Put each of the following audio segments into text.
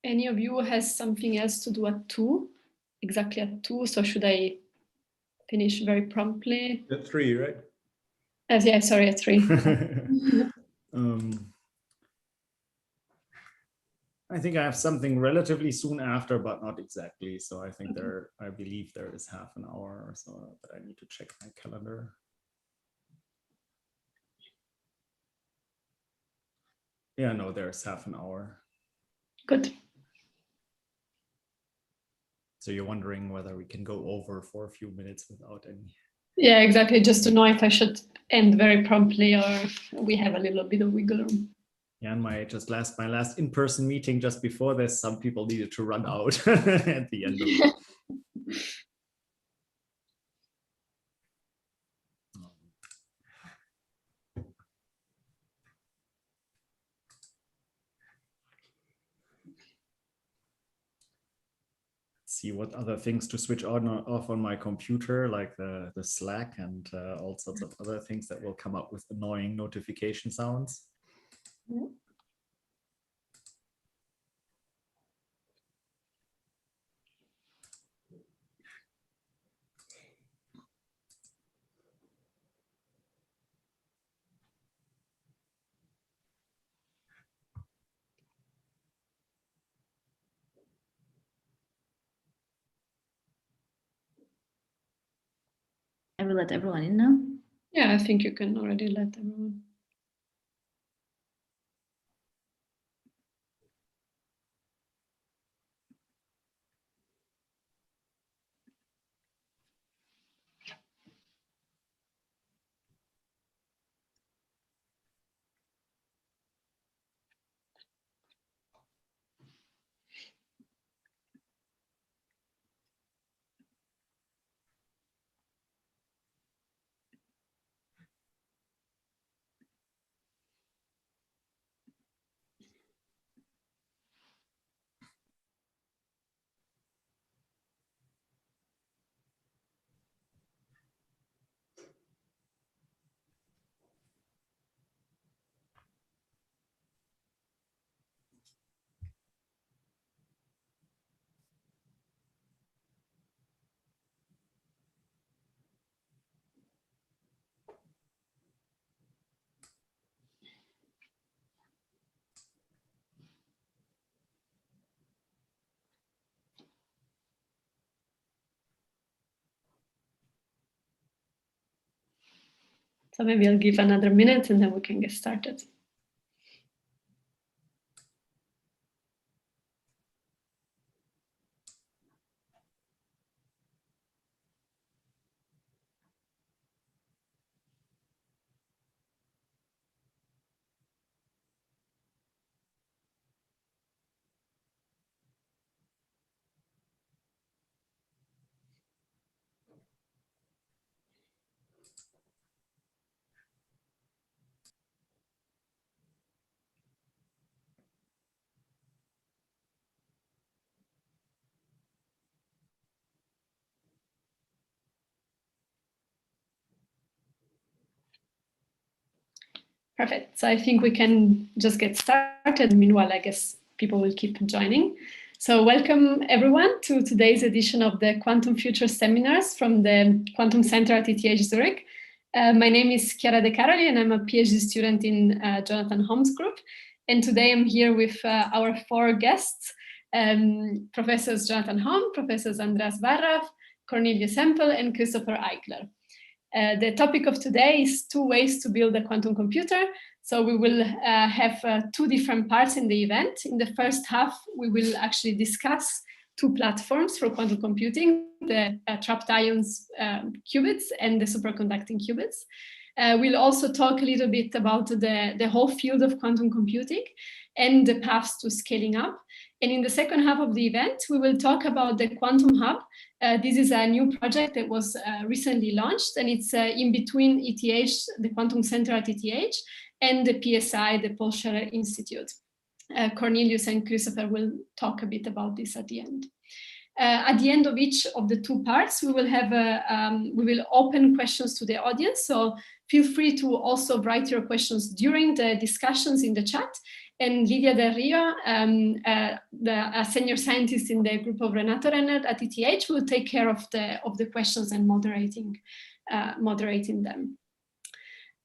any of you has something else to do at 2, exactly at 2, so should I finish very promptly? At 3, right? Yeah, sorry, at 3. I think I have something relatively soon after, but not exactly. So I think I believe there is half an hour or so, but I need to check my calendar. Yeah, no, there's half an hour. Good. So you're wondering whether we can go over for a few minutes without any. Yeah, exactly. Just to know if I should end very promptly or we have a little bit of wiggle room. Yeah, and my last in-person meeting just before this, some people needed to run out at the end of it. See what other things to switch on or off on my computer, like the Slack and all sorts of other things that will come up with annoying notification sounds. Yeah. I will let everyone in now. Yeah, I think you can already let everyone. So maybe I'll give another minute and then we can get started. Perfect. So I think we can just get started. Meanwhile, I guess people will keep joining. So welcome everyone to today's edition of the Quantum Future Seminars from the Quantum Center at ETH Zurich. My name is Chiara Decaroli and I'm a PhD student in Jonathan Holmes Group. And today I'm here with our 4 guests, Professors Jonathan Holm, Professors Andreas Wallraff, Cornelius Hempel, and Christopher Eichler. The topic of today is 2 ways to build a quantum computer. So we will have 2 different parts in the event. In the first half, we will actually discuss 2 platforms for quantum computing, the trapped ions qubits and the superconducting qubits. We'll also talk a little bit about the whole field of quantum computing and the paths to scaling up. And in the second half of the event, we will talk about the Quantum Hub. This is a new project that was recently launched, and it's in between ETH, the Quantum Center at ETH, and the PSI, the Paul Scherrer Institute. Cornelius and Christopher will talk a bit about this at the end. At the end of each of the 2 parts, we will have we will open questions to the audience. So feel free to also write your questions during the discussions in the chat. And Lidia Del Rio, a senior scientist in the group of Renato Renner at ETH, will take care of the questions and moderating them.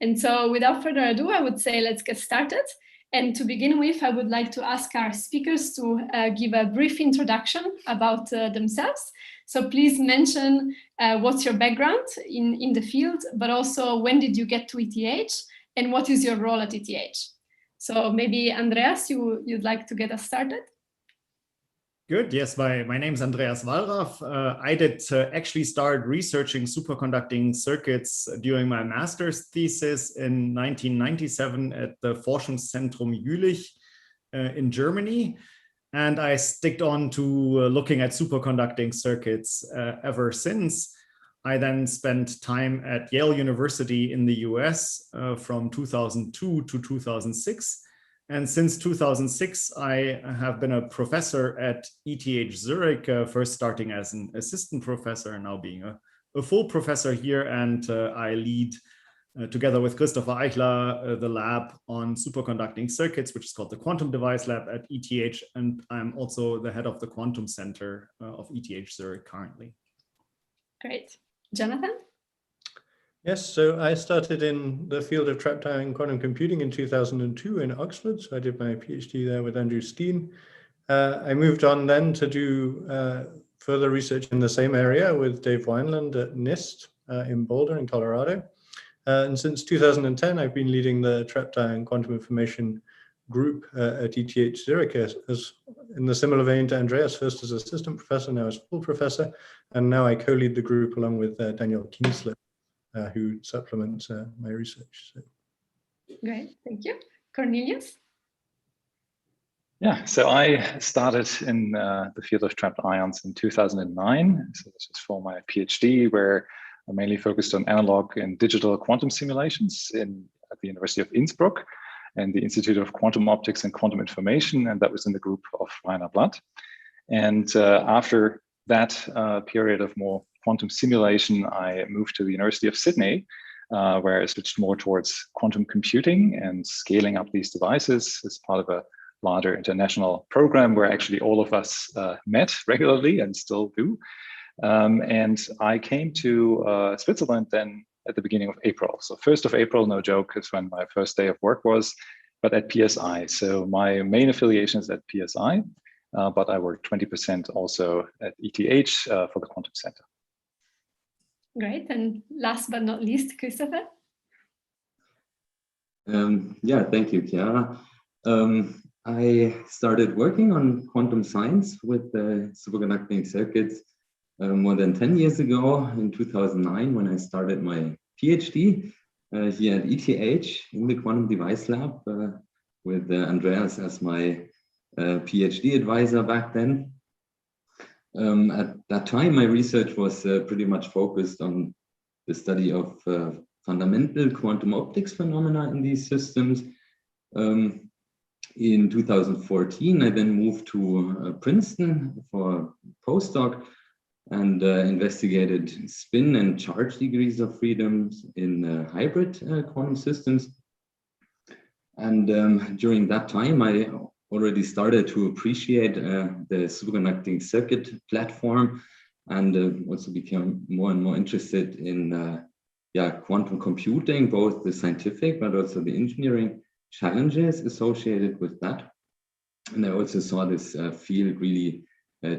And so without further ado, I would say let's get started. And to begin with, I would like to ask our speakers to give a brief introduction about themselves. So please mention what's your background in the field, but also when did you get to ETH and what is your role at ETH? So maybe Andreas, you'd like to get us started? Good. Yes, my name is Andreas Wallraff. I did actually start researching superconducting circuits during my master's thesis in 1997 at the Forschungszentrum Jülich in Germany. And I sticked on to looking at superconducting circuits ever since. I then spent time at Yale University in the US from 2002 to 2006. And since 2006, I have been a professor at ETH Zurich, first starting as an assistant professor and now being a full professor here. And I lead, together with Christopher Eichler, the lab on superconducting circuits, which is called the Quantum Device Lab at ETH. And I'm also the head of the Quantum Center of ETH Zurich currently. Great. Jonathan? Yes, so I started in the field of trapped ion quantum computing in 2002 in Oxford. So I did my PhD there with Andrew Steen. I moved on then to do further research in the same area with Dave Wineland at NIST in Boulder in Colorado. And since 2010, I've been leading the trapped ion quantum information group at ETH Zurich, as in the similar vein to Andreas, first as assistant professor, now as full professor. And now I co-lead the group along with Daniel Kienzler, who supplements my research. So. Great, thank you. Cornelius? Yeah, so I started in the field of trapped ions in 2009. So this was for my PhD, where I mainly focused on analog and digital quantum simulations at the University of Innsbruck and the Institute of Quantum Optics and Quantum Information, and that was in the group of Rainer Blatt. And after that period of more quantum simulation, I moved to the University of Sydney, where I switched more towards quantum computing and scaling up these devices as part of a larger international program where actually all of us met regularly and still do. And I came to Switzerland then at the beginning of April. So 1st of April, no joke, is when my first day of work was, but at PSI. So my main affiliation is at PSI, but I work 20% also at ETH for the Quantum Center. Great. And last but not least, Christopher? Yeah, thank you, Chiara. I started working on quantum science with superconducting circuits more than 10 years ago in 2009 when I started my PhD here at ETH in the Quantum Device Lab with Andreas as my PhD advisor back then. At that time, my research was pretty much focused on the study of fundamental quantum optics phenomena in these systems. In 2014, I then moved to Princeton for postdoc and investigated spin and charge degrees of freedoms in hybrid quantum systems. And during that time, I already started to appreciate the superconducting circuit platform and also became more and more interested in quantum computing, both the scientific but also the engineering challenges associated with that. And I also saw this field really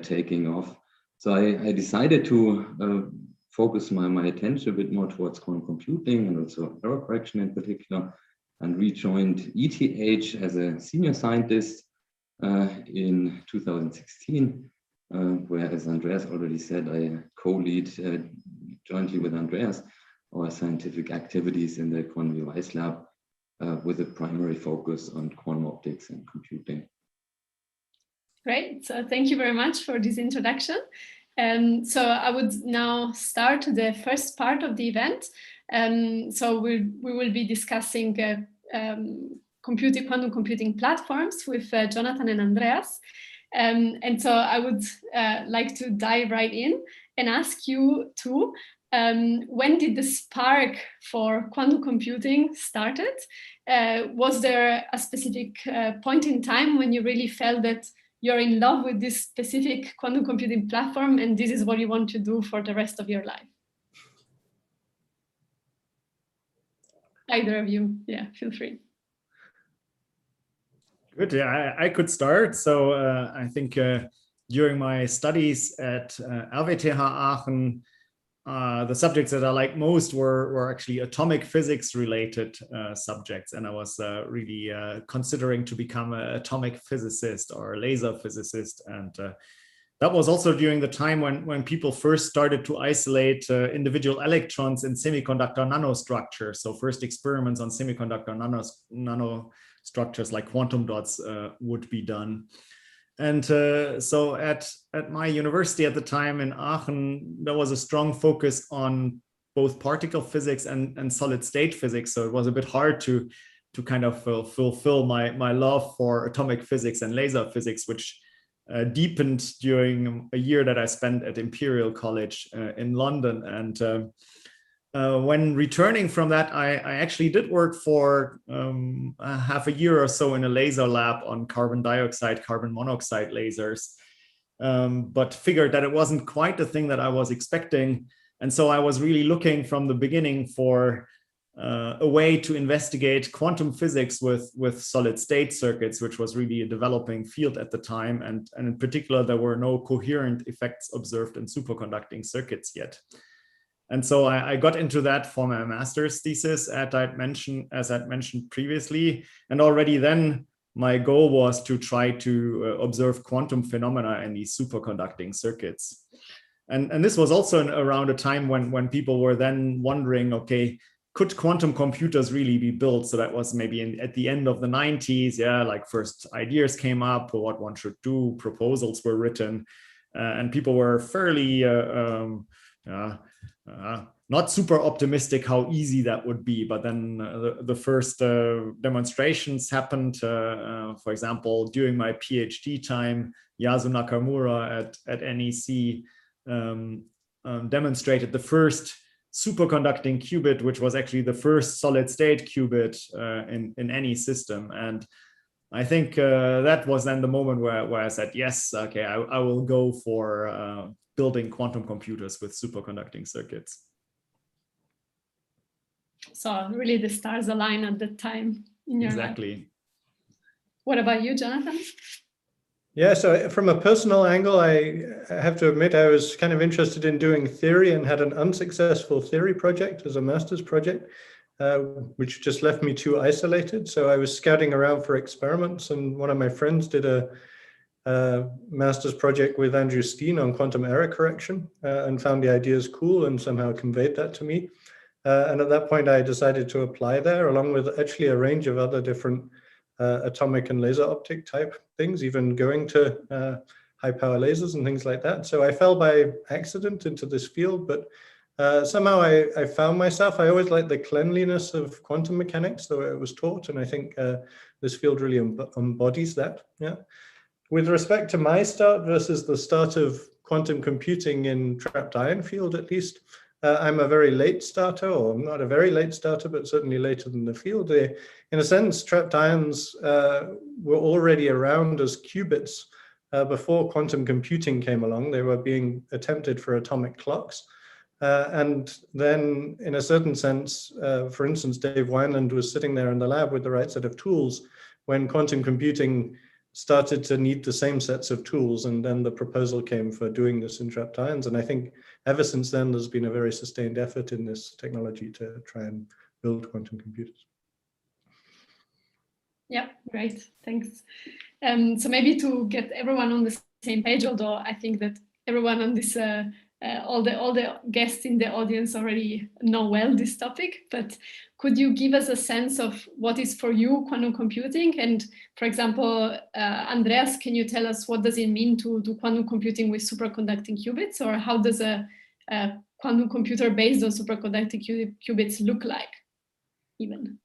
taking off. So I decided to focus my attention a bit more towards quantum computing and also error correction in particular, and rejoined ETH as a senior scientist in 2016, where, as Andreas already said, I co-lead jointly with Andreas our scientific activities in the Quantum Device Lab with a primary focus on quantum optics and computing. Great, so thank you very much for this introduction. So I would now start the first part of the event. So we will be discussing quantum computing platforms with Jonathan and Andreas. And so I would like to dive right in and ask you two when did the spark for quantum computing started? Was there a specific point in time when you really felt that you're in love with this specific quantum computing platform and this is what you want to do for the rest of your life? Either of you, yeah, feel free. Good, yeah, I could start. So I think during my studies at RWTH Aachen, the subjects that I liked most were actually atomic physics related subjects. And I was really considering to become an atomic physicist or a laser physicist. And that was also during the time when people first started to isolate individual electrons in semiconductor nanostructures. So first experiments on semiconductor nanostructures like quantum dots would be done. And so at my university at the time in Aachen, there was a strong focus on both particle physics and solid state physics. So it was a bit hard to kind of fulfill my love for atomic physics and laser physics, which deepened during a year that I spent at Imperial College in London. And when returning from that, I actually did work for half a year or so in a laser lab on carbon dioxide, carbon monoxide lasers, but figured that it wasn't quite the thing that I was expecting. And so I was really looking from the beginning for a way to investigate quantum physics with solid state circuits, which was really a developing field at the time. And in particular, there were no coherent effects observed in superconducting circuits yet. And so I got into that for my master's thesis, as I'd mentioned previously. And already then, my goal was to try to observe quantum phenomena in these superconducting circuits. And this was also around a time when people were then wondering, okay, could quantum computers really be built? So that was maybe at the end of the 90s, yeah, like first ideas came up for what one should do, proposals were written, and people were fairly not super optimistic how easy that would be. But then the first demonstrations happened. For example, during my PhD time, Yasu Nakamura at NEC demonstrated the first superconducting qubit, which was actually the first solid state qubit in any system. And I think that was then the moment where I said, yes, okay, I will go for building quantum computers with superconducting circuits. So really the stars align at that time in your Exactly. life. What about you, Jonathan? Yeah, so from a personal angle, I have to admit I was kind of interested in doing theory and had an unsuccessful theory project as a master's project, which just left me too isolated. So I was scouting around for experiments, and one of my friends did a master's project with Andrew Steen on quantum error correction and found the ideas cool and somehow conveyed that to me. And at that point, I decided to apply there, along with actually a range of other different atomic and laser optic type things, even going to high power lasers and things like that. So I fell by accident into this field, but somehow I found myself. I always liked the cleanliness of quantum mechanics, the way it was taught, and I think this field really embodies that. Yeah. With respect to my start versus the start of quantum computing in trapped ion field, at least, I'm a very late starter, or not a very late starter, but certainly later than the field. In a sense, trapped ions were already around as qubits before quantum computing came along. They were being attempted for atomic clocks. And then, in a certain sense, for instance, Dave Wineland was sitting there in the lab with the right set of tools when quantum computing started to need the same sets of tools, and then the proposal came for doing this in trapped ions. And I think ever since then, there's been a very sustained effort in this technology to try and build quantum computers. Yeah, great, thanks. So maybe to get everyone on the same page, although I think that everyone on this, all the guests in the audience already know well this topic, but could you give us a sense of what is for you quantum computing? And for example, Andreas, can you tell us what does it mean to do quantum computing with superconducting qubits, or how does a quantum computer based on superconducting qubits look like even?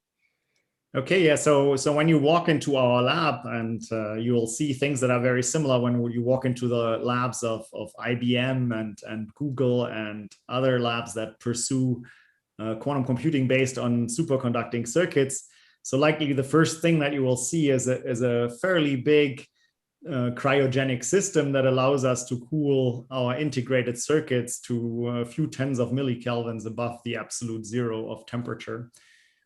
Okay, yeah. So when you walk into our lab, and you will see things that are very similar when you walk into the labs of IBM and Google and other labs that pursue quantum computing based on superconducting circuits. So likely the first thing that you will see is a fairly big cryogenic system that allows us to cool our integrated circuits to a few tens of millikelvins above the absolute zero of temperature.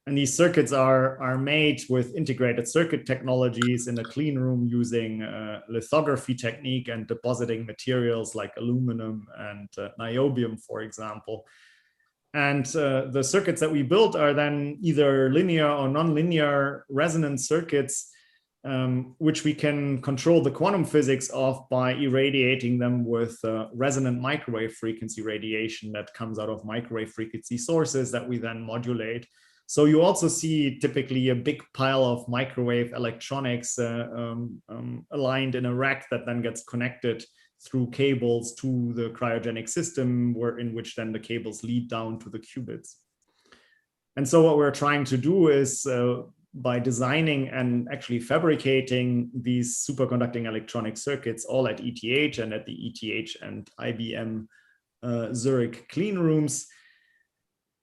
And these circuits are made with integrated circuit technologies in a clean room using lithography technique and depositing materials like aluminum and niobium, for example. And the circuits that we built are then either linear or nonlinear resonance circuits, which we can control the quantum physics of by irradiating them with resonant microwave frequency radiation that comes out of microwave frequency sources that we then modulate. So you also see typically a big pile of microwave electronics aligned in a rack that then gets connected through cables to the cryogenic system, in which then the cables lead down to the qubits. And so what we're trying to do is by designing and actually fabricating these superconducting electronic circuits all at ETH and at the ETH and IBM Zurich clean rooms,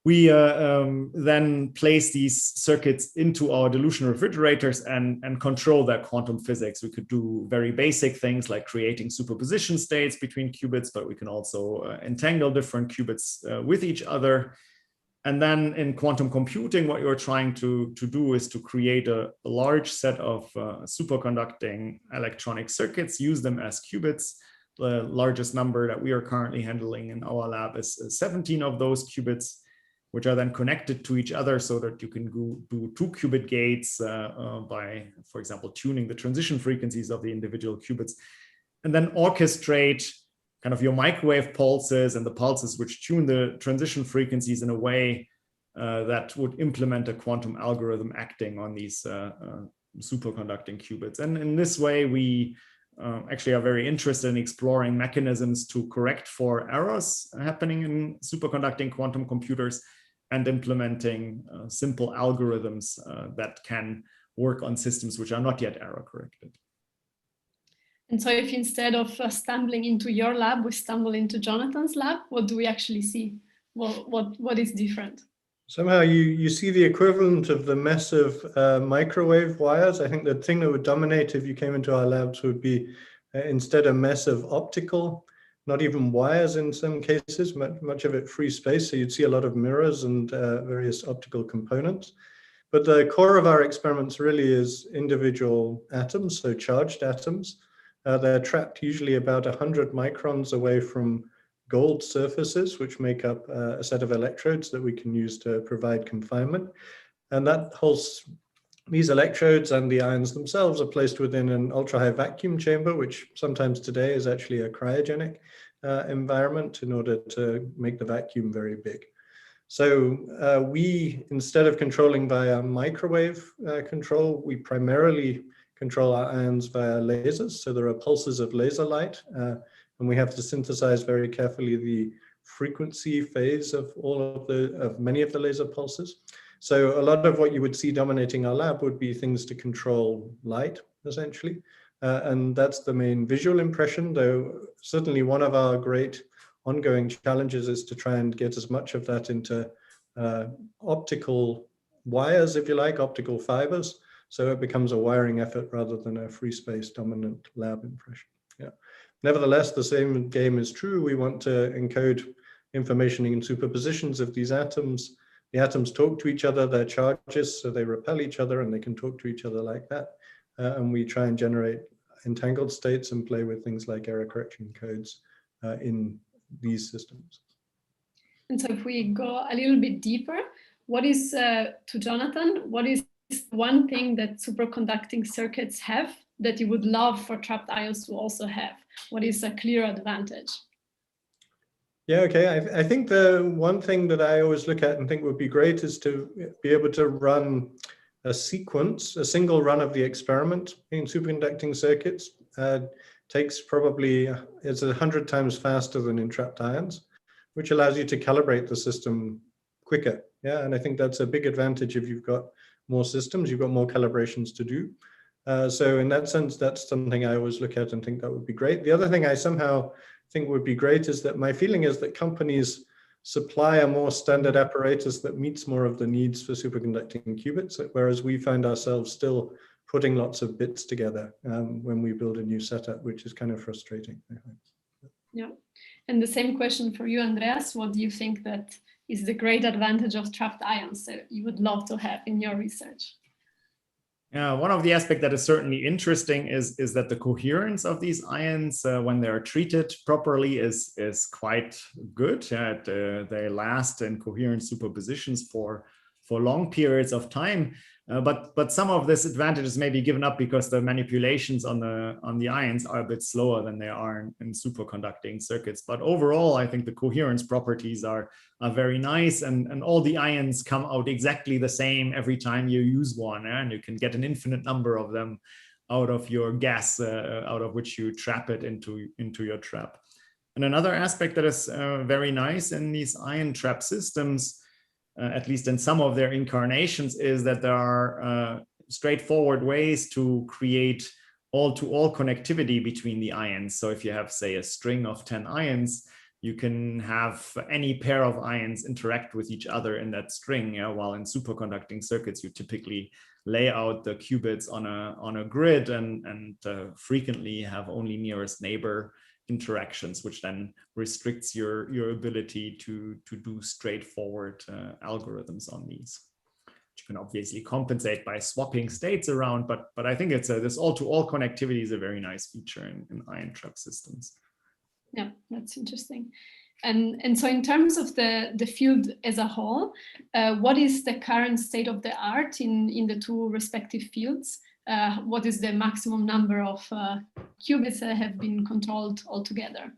we then place these circuits into our dilution refrigerators and control their quantum physics. We could do very basic things like creating superposition states between qubits, but we can also entangle different qubits with each other. And then in quantum computing, what you're trying to do is to create a large set of superconducting electronic circuits, use them as qubits. The largest number that we are currently handling in our lab is 17 of those qubits, which are then connected to each other so that you can do 2-qubit gates by, for example, tuning the transition frequencies of the individual qubits, and then orchestrate kind of your microwave pulses and the pulses which tune the transition frequencies in a way that would implement a quantum algorithm acting on these superconducting qubits. And in this way, we actually are very interested in exploring mechanisms to correct for errors happening in superconducting quantum computers and implementing simple algorithms that can work on systems which are not yet error corrected. And so if instead of stumbling into your lab, we stumble into Jonathan's lab, what do we actually see? What is different? Somehow you see the equivalent of the mess of microwave wires. I think the thing that would dominate if you came into our labs would be instead a mess of optical, not even wires in some cases, much of it free space. So you'd see a lot of mirrors and various optical components. But the core of our experiments really is individual atoms, so charged atoms. They're trapped usually about 100 microns away from gold surfaces, which make up a set of electrodes that we can use to provide confinement. And that these electrodes and the ions themselves are placed within an ultra-high vacuum chamber, which sometimes today is actually a cryogenic environment in order to make the vacuum very big. So we, instead of controlling via microwave control, we primarily control our ions via lasers. So there are pulses of laser light, and we have to synthesize very carefully the frequency phase of many of the laser pulses. So a lot of what you would see dominating our lab would be things to control light, essentially. And that's the main visual impression, though certainly one of our great ongoing challenges is to try and get as much of that into optical wires, if you like, optical fibers. So it becomes a wiring effort rather than a free space dominant lab impression. Yeah. Nevertheless, the same game is true. We want to encode information in superpositions of these atoms. The atoms talk to each other, their charges, so they repel each other and they can talk to each other like that. And we try and generate entangled states and play with things like error correction codes in these systems. And so if we go a little bit deeper, what is, to Jonathan, what is one thing that superconducting circuits have that you would love for trapped ions to also have? What is a clear advantage? Yeah, okay. I think the one thing that I always look at and think would be great is to be able to run a sequence, a single run of the experiment in superconducting circuits. Takes probably, it's 100 times faster than in trapped ions, which allows you to calibrate the system quicker. Yeah, and I think that's a big advantage if you've got more systems, you've got more calibrations to do. So in that sense, that's something I always look at and think that would be great. The other thing I somehow think would be great is that my feeling is that companies supply a more standard apparatus that meets more of the needs for superconducting qubits, whereas we find ourselves still putting lots of bits together when we build a new setup, which is kind of frustrating. Yeah, and the same question for you, Andreas. What do you think that is the great advantage of trapped ions that you would love to have in your research? One of the aspects that is certainly interesting is that the coherence of these ions, when they're treated properly, is quite good. They last in coherent superpositions for long periods of time. But some of this advantages may be given up because the manipulations on the ions are a bit slower than they are in superconducting circuits. But overall, I think the coherence properties are very nice, and all the ions come out exactly the same every time you use one, and you can get an infinite number of them out of your gas, out of which you trap it into your trap. And another aspect that is very nice in these ion trap systems, at least in some of their incarnations, is that there are straightforward ways to create all-to-all connectivity between the ions. So if you have, say, a string of 10 ions, you can have any pair of ions interact with each other in that string. While in superconducting circuits, you typically lay out the qubits on a grid and frequently have only nearest neighbor interactions, which then restricts your ability to do straightforward algorithms on these. You can obviously compensate by swapping states around, but I think it's this all-to-all connectivity is a very nice feature in ion trap systems. Yeah, that's interesting. And so in terms of the field as a whole, what is the current state of the art in the two respective fields? What is the maximum number of qubits that have been controlled altogether?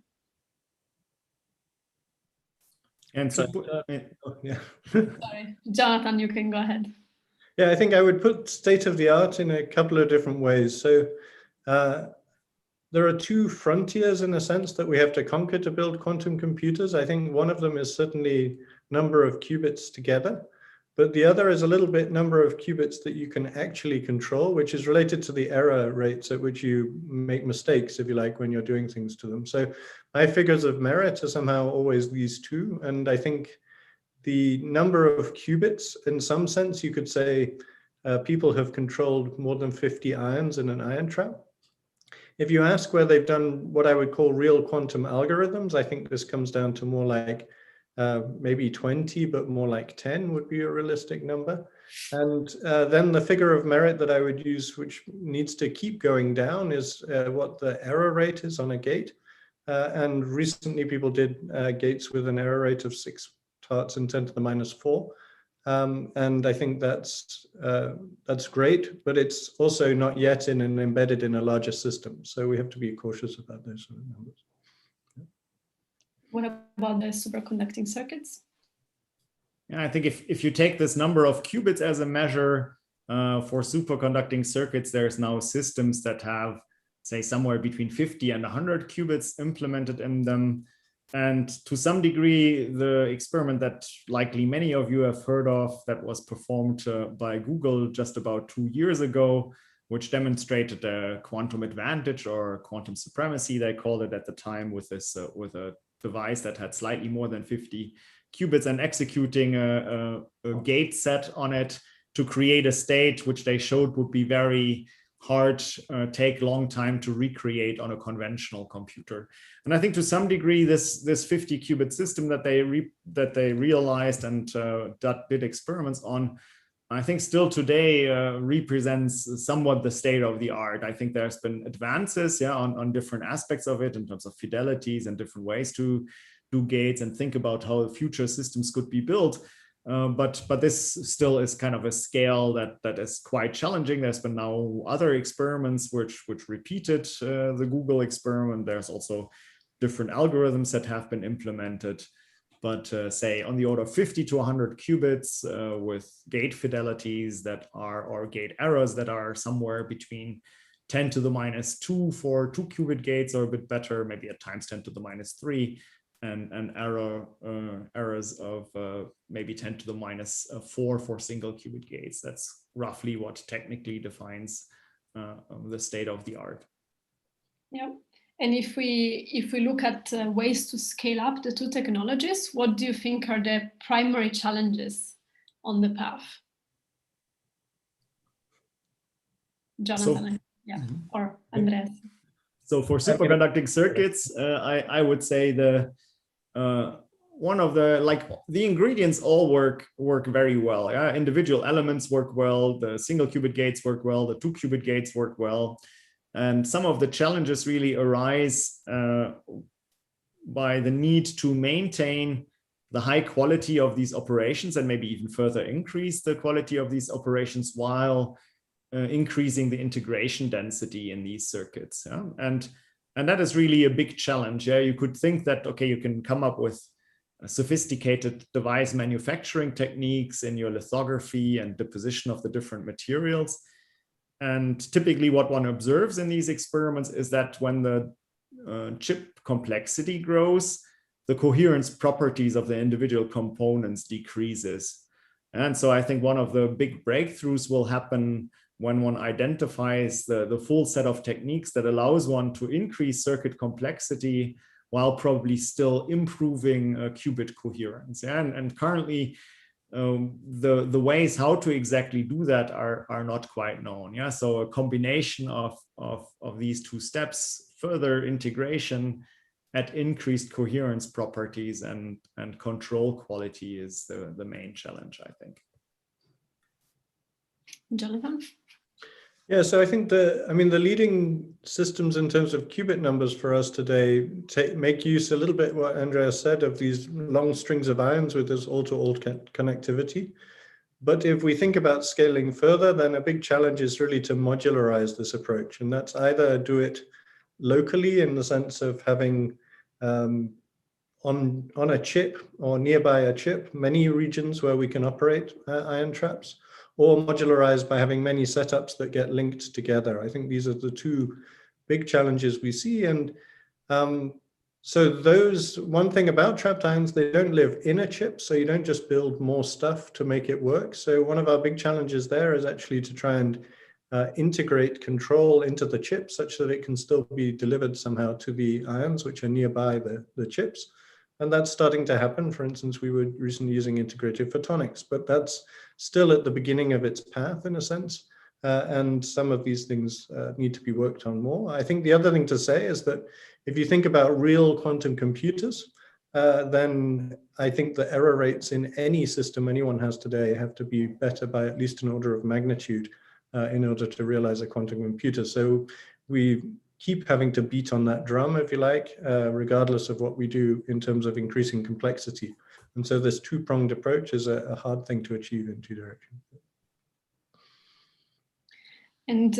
And so, Sorry, Jonathan, you can go ahead. Yeah, I think I would put state of the art in a couple of different ways. So there are two frontiers in a sense that we have to conquer to build quantum computers. I think one of them is certainly number of qubits together, but the other is a little bit number of qubits that you can actually control, which is related to the error rates at which you make mistakes, if you like, when you're doing things to them. So my figures of merit are somehow always these two. And I think the number of qubits, in some sense, you could say people have controlled more than 50 ions in an ion trap. If you ask where they've done what I would call real quantum algorithms, I think this comes down to more like maybe 20, but more like 10 would be a realistic number. And then the figure of merit that I would use, which needs to keep going down, is what the error rate is on a gate. And recently people did gates with an error rate of 6 parts in 10 to the minus 4. And I think that's great, but it's also not yet embedded in a larger system. So we have to be cautious about those sort of numbers. What about the superconducting circuits? Yeah, I think if you take this number of qubits as a measure for superconducting circuits, there's now systems that have, say, somewhere between 50 and 100 qubits implemented in them. And to some degree, the experiment that likely many of you have heard of that was performed by Google just about 2 years ago, which demonstrated a quantum advantage or quantum supremacy, they called it at the time, with a device that had slightly more than 50 qubits and executing a gate set on it to create a state which they showed would be very hard, take long time to recreate on a conventional computer. And I think to some degree, this 50 qubit system that they realized and did experiments on, I think still today represents somewhat the state of the art. I think there's been advances, on different aspects of it in terms of fidelities and different ways to do gates and think about how future systems could be built. But this still is kind of a scale that is quite challenging. There's been now other experiments which repeated the Google experiment. There's also different algorithms that have been implemented. But say on the order of 50 to 100 qubits with gate fidelities that are, or gate errors that are somewhere between 10 to the minus 2 for 2 qubit gates, or a bit better, maybe at times 10 to the minus 3. errors of maybe 10 to the minus 4 for single qubit gates. That's roughly what technically defines the state of the art. Yeah. And if we look at ways to scale up the two technologies, what do you think are the primary challenges on the path? Jonathan, or Andreas. So for superconducting circuits, I would say one of the ingredients all work very well. Yeah? Individual elements work well, the single qubit gates work well, the 2 qubit gates work well. And some of the challenges really arise by the need to maintain the high quality of these operations and maybe even further increase the quality of these operations while increasing the integration density in these circuits. Yeah? And that is really a big challenge. Yeah? You could think that, okay, you can come up with sophisticated device manufacturing techniques in your lithography and deposition of the different materials. And typically what one observes in these experiments is that when the chip complexity grows, the coherence properties of the individual components decreases. And so I think one of the big breakthroughs will happen when one identifies the full set of techniques that allows one to increase circuit complexity while probably still improving qubit coherence. And currently, the ways how to exactly do that are not quite known. Yeah, so a combination of these two steps, further integration at increased coherence properties and control quality is the main challenge, I think. Jonathan? Yeah, so I think the leading systems in terms of qubit numbers for us today make use a little bit what Andreas said of these long strings of ions with this all-to-all connectivity. But if we think about scaling further, then a big challenge is really to modularize this approach. And that's either do it locally in the sense of having on a chip or nearby a chip, many regions where we can operate ion traps, or modularized by having many setups that get linked together. I think these are the two big challenges we see. And so one thing about trapped ions, they don't live in a chip, so you don't just build more stuff to make it work. So one of our big challenges there is actually to try and integrate control into the chip such that it can still be delivered somehow to the ions which are nearby the chips. And that's starting to happen. For instance, we were recently using integrated photonics, but that's still at the beginning of its path in a sense. And some of these things need to be worked on more. I think the other thing to say is that if you think about real quantum computers, then I think the error rates in any system anyone has today have to be better by at least an order of magnitude in order to realize a quantum computer. So we keep having to beat on that drum, if you like, regardless of what we do in terms of increasing complexity. And so this two-pronged approach is a hard thing to achieve in two directions. And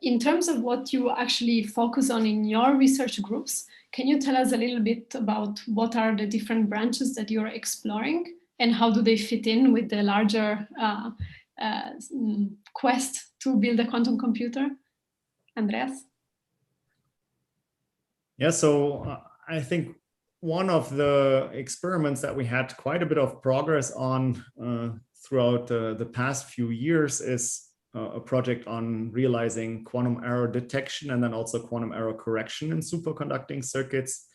in terms of what you actually focus on in your research groups, can you tell us a little bit about what are the different branches that you're exploring and how do they fit in with the larger quest to build a quantum computer? Andreas? Yeah, so I think one of the experiments that we had quite a bit of progress on throughout the past few years is a project on realizing quantum error detection and then also quantum error correction in superconducting circuits.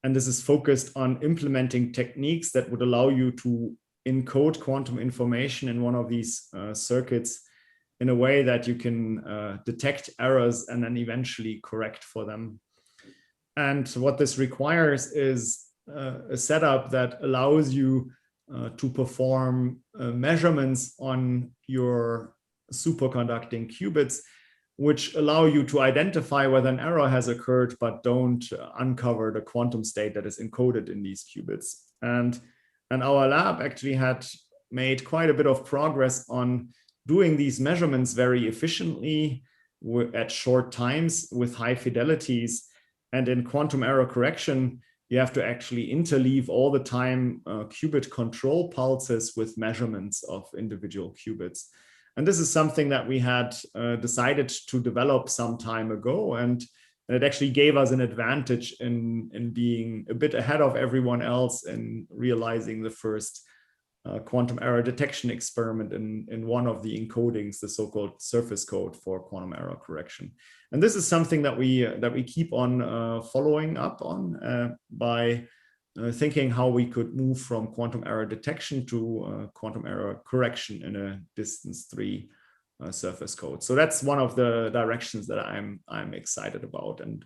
And this is focused on implementing techniques that would allow you to encode quantum information in one of these circuits in a way that you can detect errors and then eventually correct for them. And what this requires is a setup that allows you to perform measurements on your superconducting qubits, which allow you to identify whether an error has occurred, but don't uncover the quantum state that is encoded in these qubits. And our lab actually had made quite a bit of progress on doing these measurements very efficiently at short times with high fidelities. And in quantum error correction, you have to actually interleave all the time qubit control pulses with measurements of individual qubits. And this is something that we had decided to develop some time ago. And And it actually gave us an advantage in being a bit ahead of everyone else and realizing the first quantum error detection experiment in one of the encodings, the so-called surface code for quantum error correction. And this is something that we keep on following up on by thinking how we could move from quantum error detection to quantum error correction in a distance 3 surface code. So that's one of the directions that I'm excited about. And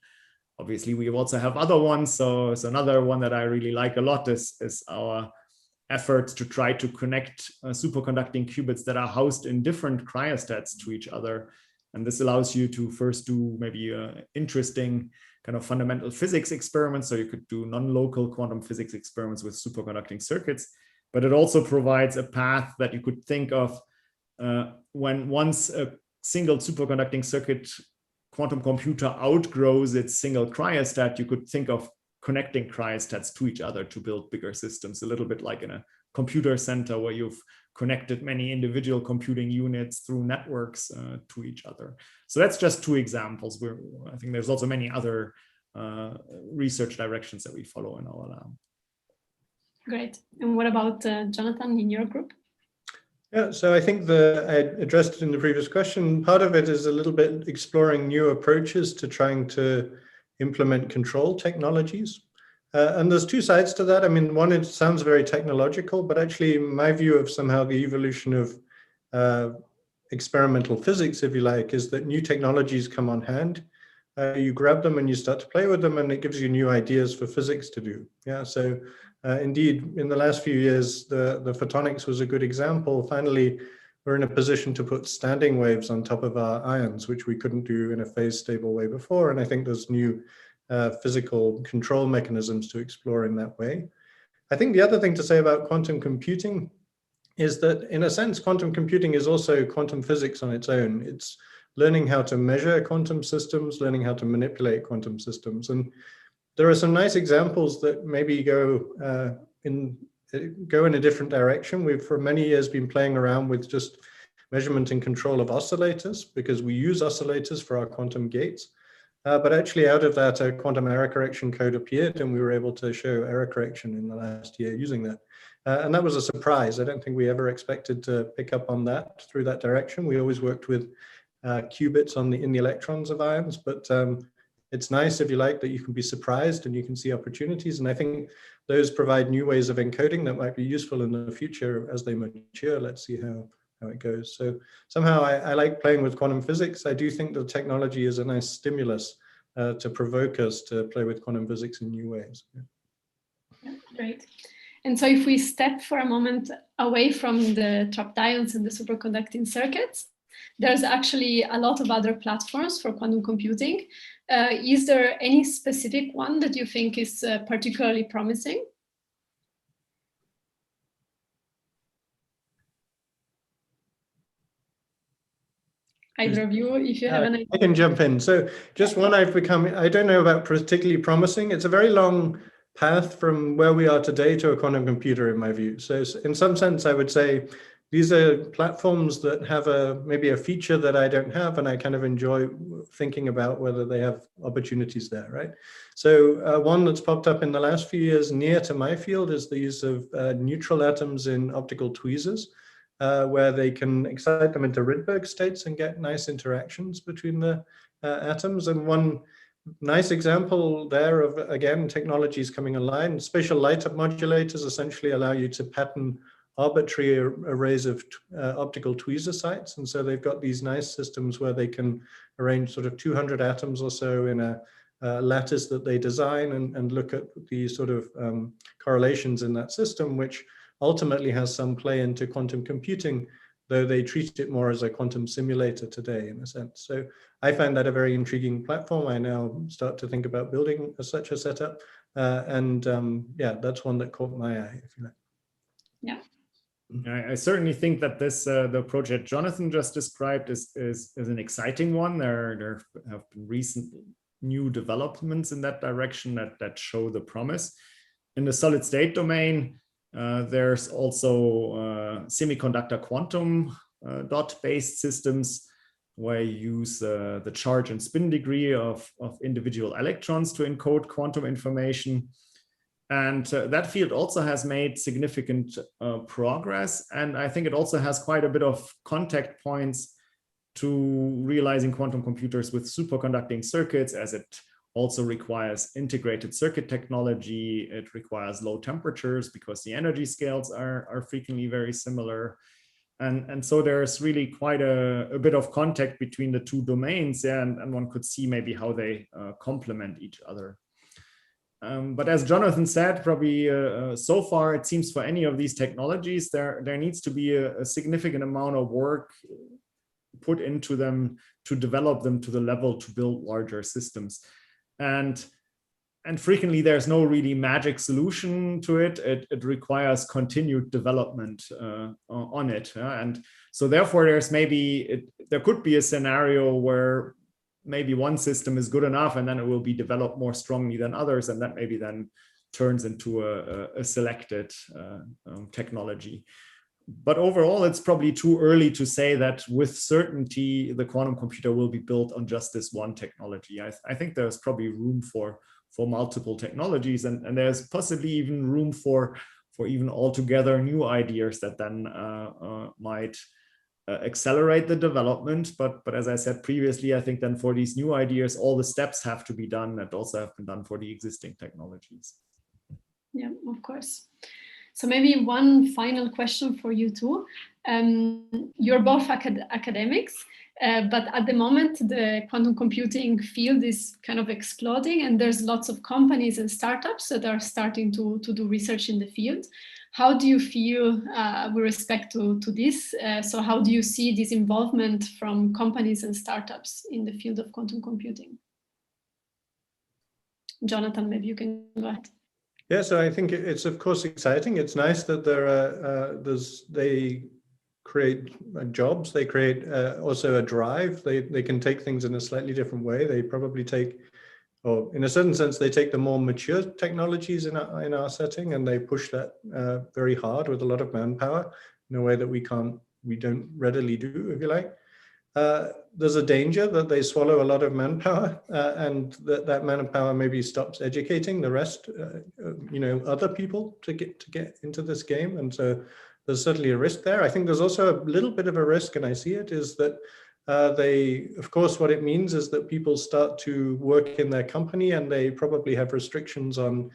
obviously we also have other ones. So another one that I really like a lot is our efforts to try to connect superconducting qubits that are housed in different cryostats to each other. And this allows you to first do maybe interesting kind of fundamental physics experiments. So you could do non-local quantum physics experiments with superconducting circuits, but it also provides a path that you could think of when once a single superconducting circuit quantum computer outgrows its single cryostat, you could think of connecting cryostats to each other to build bigger systems, a little bit like in a computer center where you've connected many individual computing units through networks to each other. So that's just 2 examples. I think there's also many other research directions that we follow in our lab. Great. And what about Jonathan in your group? Yeah, so I think I addressed it in the previous question. Part of it is a little bit exploring new approaches to trying to implement control technologies. And there's 2 sides to that. I mean, one, it sounds very technological, but actually my view of somehow the evolution of experimental physics, if you like, is that new technologies come on hand. You grab them and you start to play with them, and it gives you new ideas for physics to do. Yeah, so indeed, in the last few years, the photonics was a good example. Finally, we're in a position to put standing waves on top of our ions, which we couldn't do in a phase stable way before. And I think there's new physical control mechanisms to explore in that way. I think the other thing to say about quantum computing is that, in a sense, quantum computing is also quantum physics on its own. It's learning how to measure quantum systems, learning how to manipulate quantum systems. And there are some nice examples that maybe go in a different direction. We've for many years been playing around with just measurement and control of oscillators, because we use oscillators for our quantum gates. But actually out of that, a quantum error correction code appeared, and we were able to show error correction in the last year using that. And that was a surprise. I don't think we ever expected to pick up on that through that direction. We always worked with qubits in the electrons of ions, but it's nice, if you like, that you can be surprised and you can see opportunities. And I think those provide new ways of encoding that might be useful in the future as they mature. Let's see how it goes. So somehow I like playing with quantum physics. I do think the technology is a nice stimulus to provoke us to play with quantum physics in new ways. Yeah, great. And so if we step for a moment away from the trapped ions and the superconducting circuits, there's actually a lot of other platforms for quantum computing. Is there any specific one that you think is particularly promising? Either of you, if you have an idea. I can jump in. So just one I don't know about particularly promising. It's a very long path from where we are today to a quantum computer, in my view. So in some sense, I would say these are platforms that have maybe a feature that I don't have, and I kind of enjoy thinking about whether they have opportunities there, right? So one that's popped up in the last few years near to my field is the use of neutral atoms in optical tweezers, where they can excite them into Rydberg states and get nice interactions between the atoms. And one nice example there of, again, technologies coming online, spatial light modulators essentially allow you to pattern arbitrary arrays of optical tweezer sites. And so they've got these nice systems where they can arrange sort of 200 atoms or so in a lattice that they design and look at the sort of correlations in that system, which ultimately has some play into quantum computing, though they treat it more as a quantum simulator today, in a sense. So I find that a very intriguing platform. I now start to think about building such a setup. Yeah, that's one that caught my eye, if you like. Yeah. I certainly think that this the project Jonathan just described is an exciting one. There have been recent new developments in that direction that show the promise. In the solid state domain, there's also semiconductor quantum dot-based systems where you use the charge and spin degree of individual electrons to encode quantum information. And that field also has made significant progress. And I think it also has quite a bit of contact points to realizing quantum computers with superconducting circuits, as it also requires integrated circuit technology. It requires low temperatures because the energy scales are frequently very similar. And so there's really quite a bit of contact between the two domains, yeah, and one could see maybe how they complement each other. But as Jonathan said, probably so far, it seems for any of these technologies, there needs to be a significant amount of work put into them to develop them to the level to build larger systems. And frequently there's no really magic solution to it. It requires continued development on it. And so therefore there could be a scenario where maybe one system is good enough and then it will be developed more strongly than others. And that maybe then turns into a selected technology. But overall, it's probably too early to say that with certainty, the quantum computer will be built on just this one technology. I think there's probably room for multiple technologies, and there's possibly even room for even altogether new ideas that then might accelerate the development. But as I said previously, I think then for these new ideas, all the steps have to be done that also have been done for the existing technologies. Yeah, of course. So maybe one final question for you two. You're both academics, but at the moment, the quantum computing field is kind of exploding, and there's lots of companies and startups that are starting to do research in the field. How do you feel with respect to this? So how do you see this involvement from companies and startups in the field of quantum computing? Jonathan, maybe you can go ahead. Yeah, so I think it's of course exciting. It's nice that there are they create jobs. They create also a drive. They can take things in a slightly different way. They probably take, or in a certain sense, they take the more mature technologies in our setting and they push that very hard with a lot of manpower in a way that we don't readily do, if you like. There's a danger that they swallow a lot of manpower and that manpower maybe stops educating the rest, other people to get into this game. And so there's certainly a risk there. I think there's also a little bit of a risk, and I see it, is that of course, what it means is that people start to work in their company and they probably have restrictions on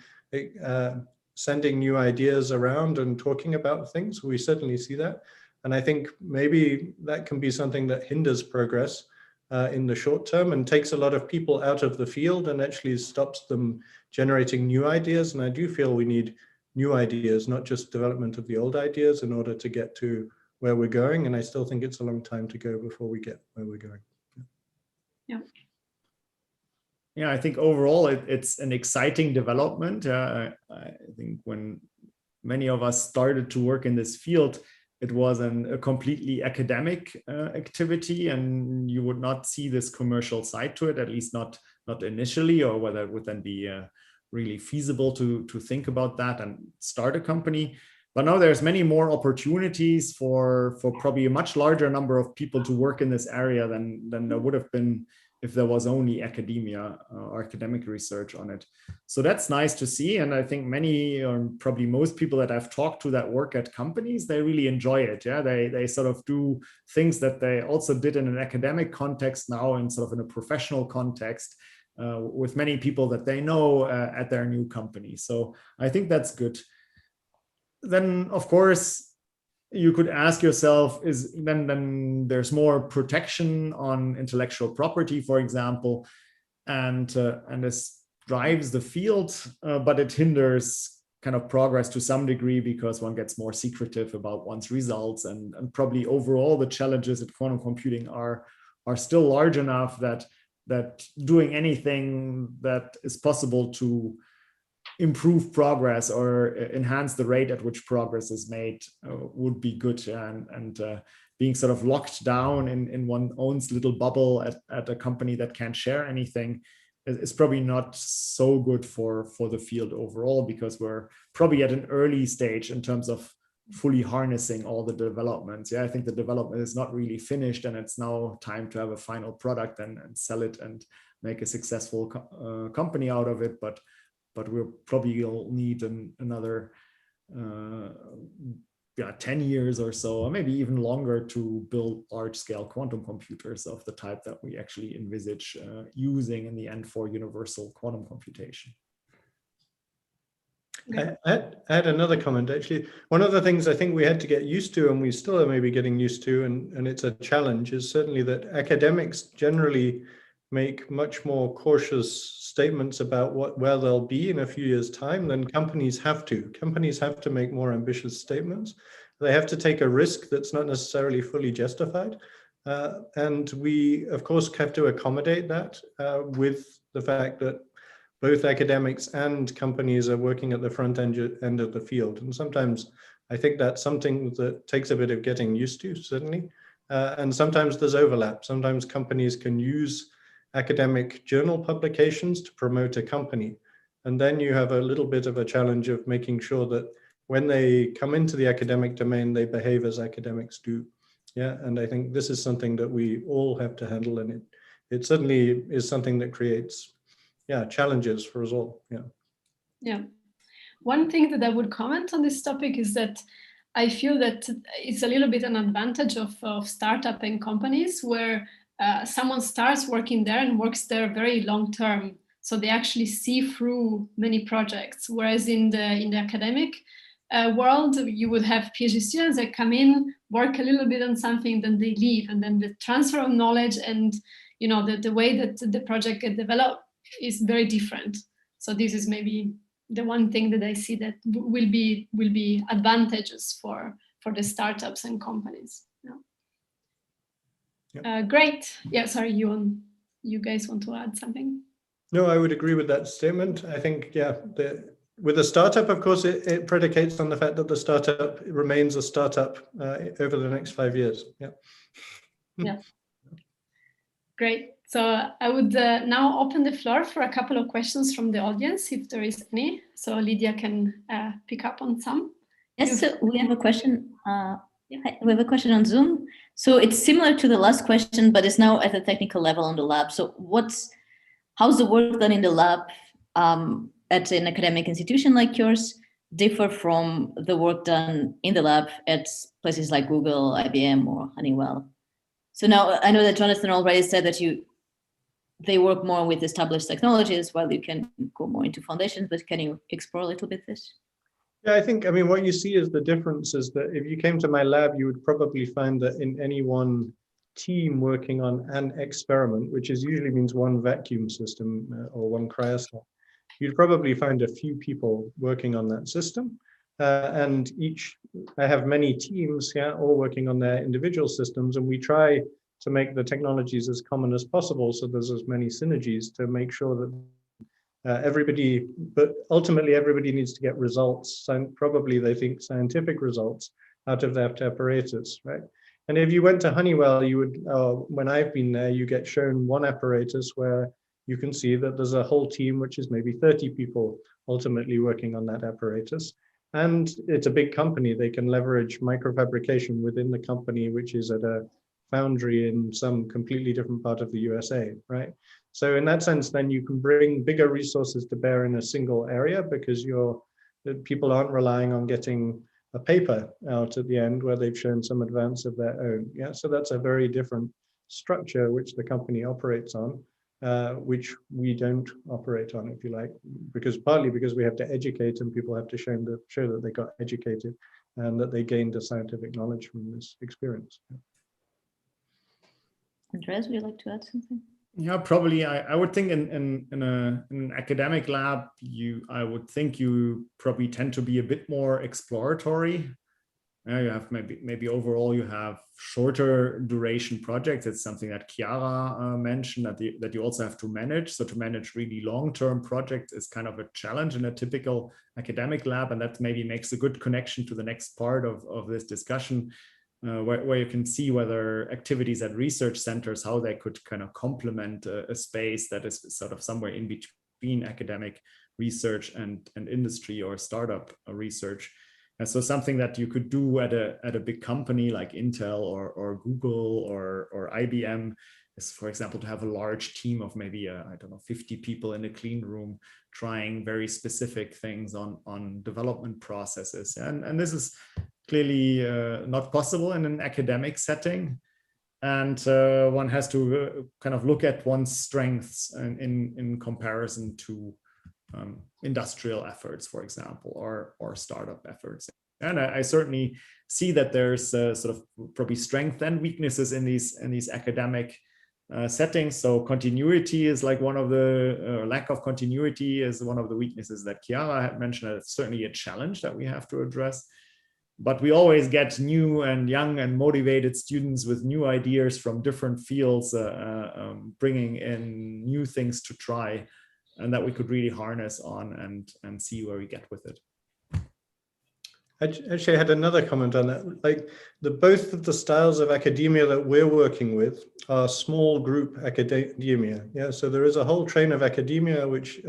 sending new ideas around and talking about things. We certainly see that. And I think maybe that can be something that hinders progress in the short term and takes a lot of people out of the field and actually stops them generating new ideas. And I do feel we need new ideas, not just development of the old ideas, in order to get to where we're going. And I still think it's a long time to go before we get where we're going. Yeah. Yeah, I think overall it's an exciting development. I think when many of us started to work in this field, it was a completely academic activity, and you would not see this commercial side to it, at least not initially, or whether it would then be really feasible to think about that and start a company. But now there's many more opportunities for probably a much larger number of people to work in this area than there would have been if there was only academia or academic research on it. So that's nice to see. And I think many, or probably most people that I've talked to that work at companies, they really enjoy it. Yeah, they sort of do things that they also did in an academic context now in sort of in a professional context with many people that they know at their new company. So I think that's good. Then, of course, you could ask yourself, then there's more protection on intellectual property, for example, and this drives the field, but it hinders kind of progress to some degree because one gets more secretive about one's results, and probably overall the challenges at quantum computing are still large enough that doing anything that is possible to improve progress or enhance the rate at which progress is made would be good. And being sort of locked down in one's own little bubble at a company that can't share anything is probably not so good for the field overall, because we're probably at an early stage in terms of fully harnessing all the developments. Yeah, I think the development is not really finished, and it's now time to have a final product and sell it and make a successful company out of it. But we'll probably need another 10 years or so, or maybe even longer, to build large-scale quantum computers of the type that we actually envisage using in the end for universal quantum computation. I had another comment, actually. One of the things I think we had to get used to, and we still are maybe getting used to, and it's a challenge, is certainly that academics generally make much more cautious statements about where they'll be in a few years' time than companies have to. Companies have to make more ambitious statements. They have to take a risk that's not necessarily fully justified. And we, of course, have to accommodate that with the fact that both academics and companies are working at the front end of the field. And sometimes I think that's something that takes a bit of getting used to, certainly. And sometimes there's overlap. Sometimes companies can use academic journal publications to promote a company. And then you have a little bit of a challenge of making sure that when they come into the academic domain, they behave as academics do. Yeah, and I think this is something that we all have to handle, and it certainly is something that creates challenges for us all. Yeah. One thing that I would comment on this topic is that I feel that it's a little bit an advantage of startup and companies where someone starts working there and works there very long term. So they actually see through many projects. Whereas in the academic world, you would have PhD students that come in, work a little bit on something, then they leave, and then the transfer of knowledge and the way that the project get developed is very different. So this is maybe the one thing that I see that will be advantages for the startups and companies. Great. Yeah, sorry, you guys want to add something? No, I would agree with that statement. I think, with a startup, of course, it predicates on the fact that the startup remains a startup over the next 5 years. Yeah. Great. So I would now open the floor for a couple of questions from the audience, if there is any. So Lydia can pick up on some. Yes, so we have a question. We have a question on Zoom. So it's similar to the last question, but it's now at a technical level on the lab. So how's the work done in the lab at an academic institution like yours differ from the work done in the lab at places like Google, IBM, or Honeywell? So now I know that Jonathan already said that they work more with established technologies while you can go more into foundations, but can you explore a little bit this? Yeah, I mean, what you see is the difference is that if you came to my lab, you would probably find that in any one team working on an experiment, which usually means one vacuum system or one cryostat, you'd probably find a few people working on that system. And I have many teams, all working on their individual systems, and we try to make the technologies as common as possible, so there's as many synergies to make sure that but ultimately everybody needs to get results, and probably they think scientific results out of that apparatus, right? And if you went to Honeywell, you would, when I've been there, you get shown one apparatus where you can see that there's a whole team, which is maybe 30 people ultimately working on that apparatus. And it's a big company. They can leverage microfabrication within the company, which is at a foundry in some completely different part of the USA, right? So in that sense, then you can bring bigger resources to bear in a single area because people aren't relying on getting a paper out at the end where they've shown some advance of their own. Yeah, so that's a very different structure which the company operates on, which we don't operate on, if you like, partly because we have to educate and people have to show that they got educated and that they gained the scientific knowledge from this experience. Andreas, would you like to add something? Yeah, probably. I would think in an academic lab, I would think you probably tend to be a bit more exploratory. You have maybe overall you have shorter duration projects. It's something that Chiara mentioned that you also have to manage. So to manage really long-term projects is kind of a challenge in a typical academic lab, and that maybe makes a good connection to the next part of this discussion. Where you can see whether activities at research centers, how they could kind of complement a space that is sort of somewhere in between academic research and industry or startup research. And so something that you could do at a big company like Intel or Google or IBM is, for example, to have a large team of maybe, I don't know, 50 people in a clean room trying very specific things on development processes. And this is clearly not possible in an academic setting. And one has to kind of look at one's strengths in comparison to industrial efforts, for example, or startup efforts. And I certainly see that there's sort of probably strengths and weaknesses in these academic settings. So continuity is like one of the lack of continuity is one of the weaknesses that Chiara had mentioned. It's certainly a challenge that we have to address. But we always get new and young and motivated students with new ideas from different fields, bringing in new things to try, and that we could really harness on and see where we get with it. Actually, I had another comment on that. Like both of the styles of academia that we're working with are small group academia. Yeah, so there is a whole train of academia which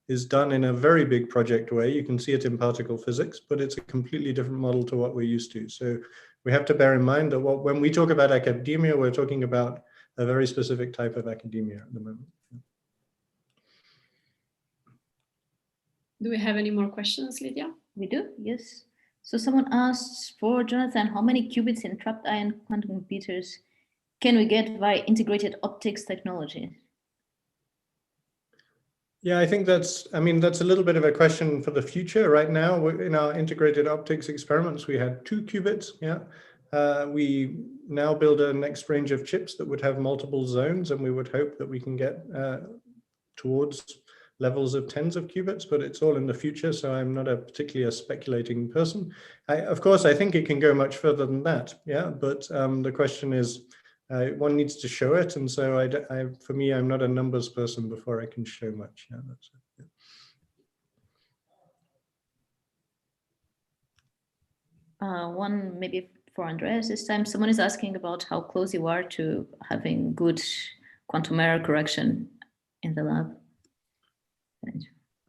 is done in a very big project way. You can see it in particle physics, but it's a completely different model to what we're used to. So we have to bear in mind that when we talk about academia, we're talking about a very specific type of academia at the moment. Do we have any more questions, Lydia? We do, yes. So someone asks for Jonathan, how many qubits in trapped ion quantum computers can we get via integrated optics technology? Yeah, I think that's a little bit of a question for the future. Right now, in our integrated optics experiments, we had 2 qubits. Yeah, we now build a next range of chips that would have multiple zones, and we would hope that we can get towards levels of tens of qubits, but it's all in the future, so I'm not particularly a speculating person. Of course, I think it can go much further than that, yeah, but the question is, one needs to show it, and so for me, I'm not a numbers person before I can show much. Yeah, that's it. Yeah. One maybe for Andreas this time. Someone is asking about how close you are to having good quantum error correction in the lab.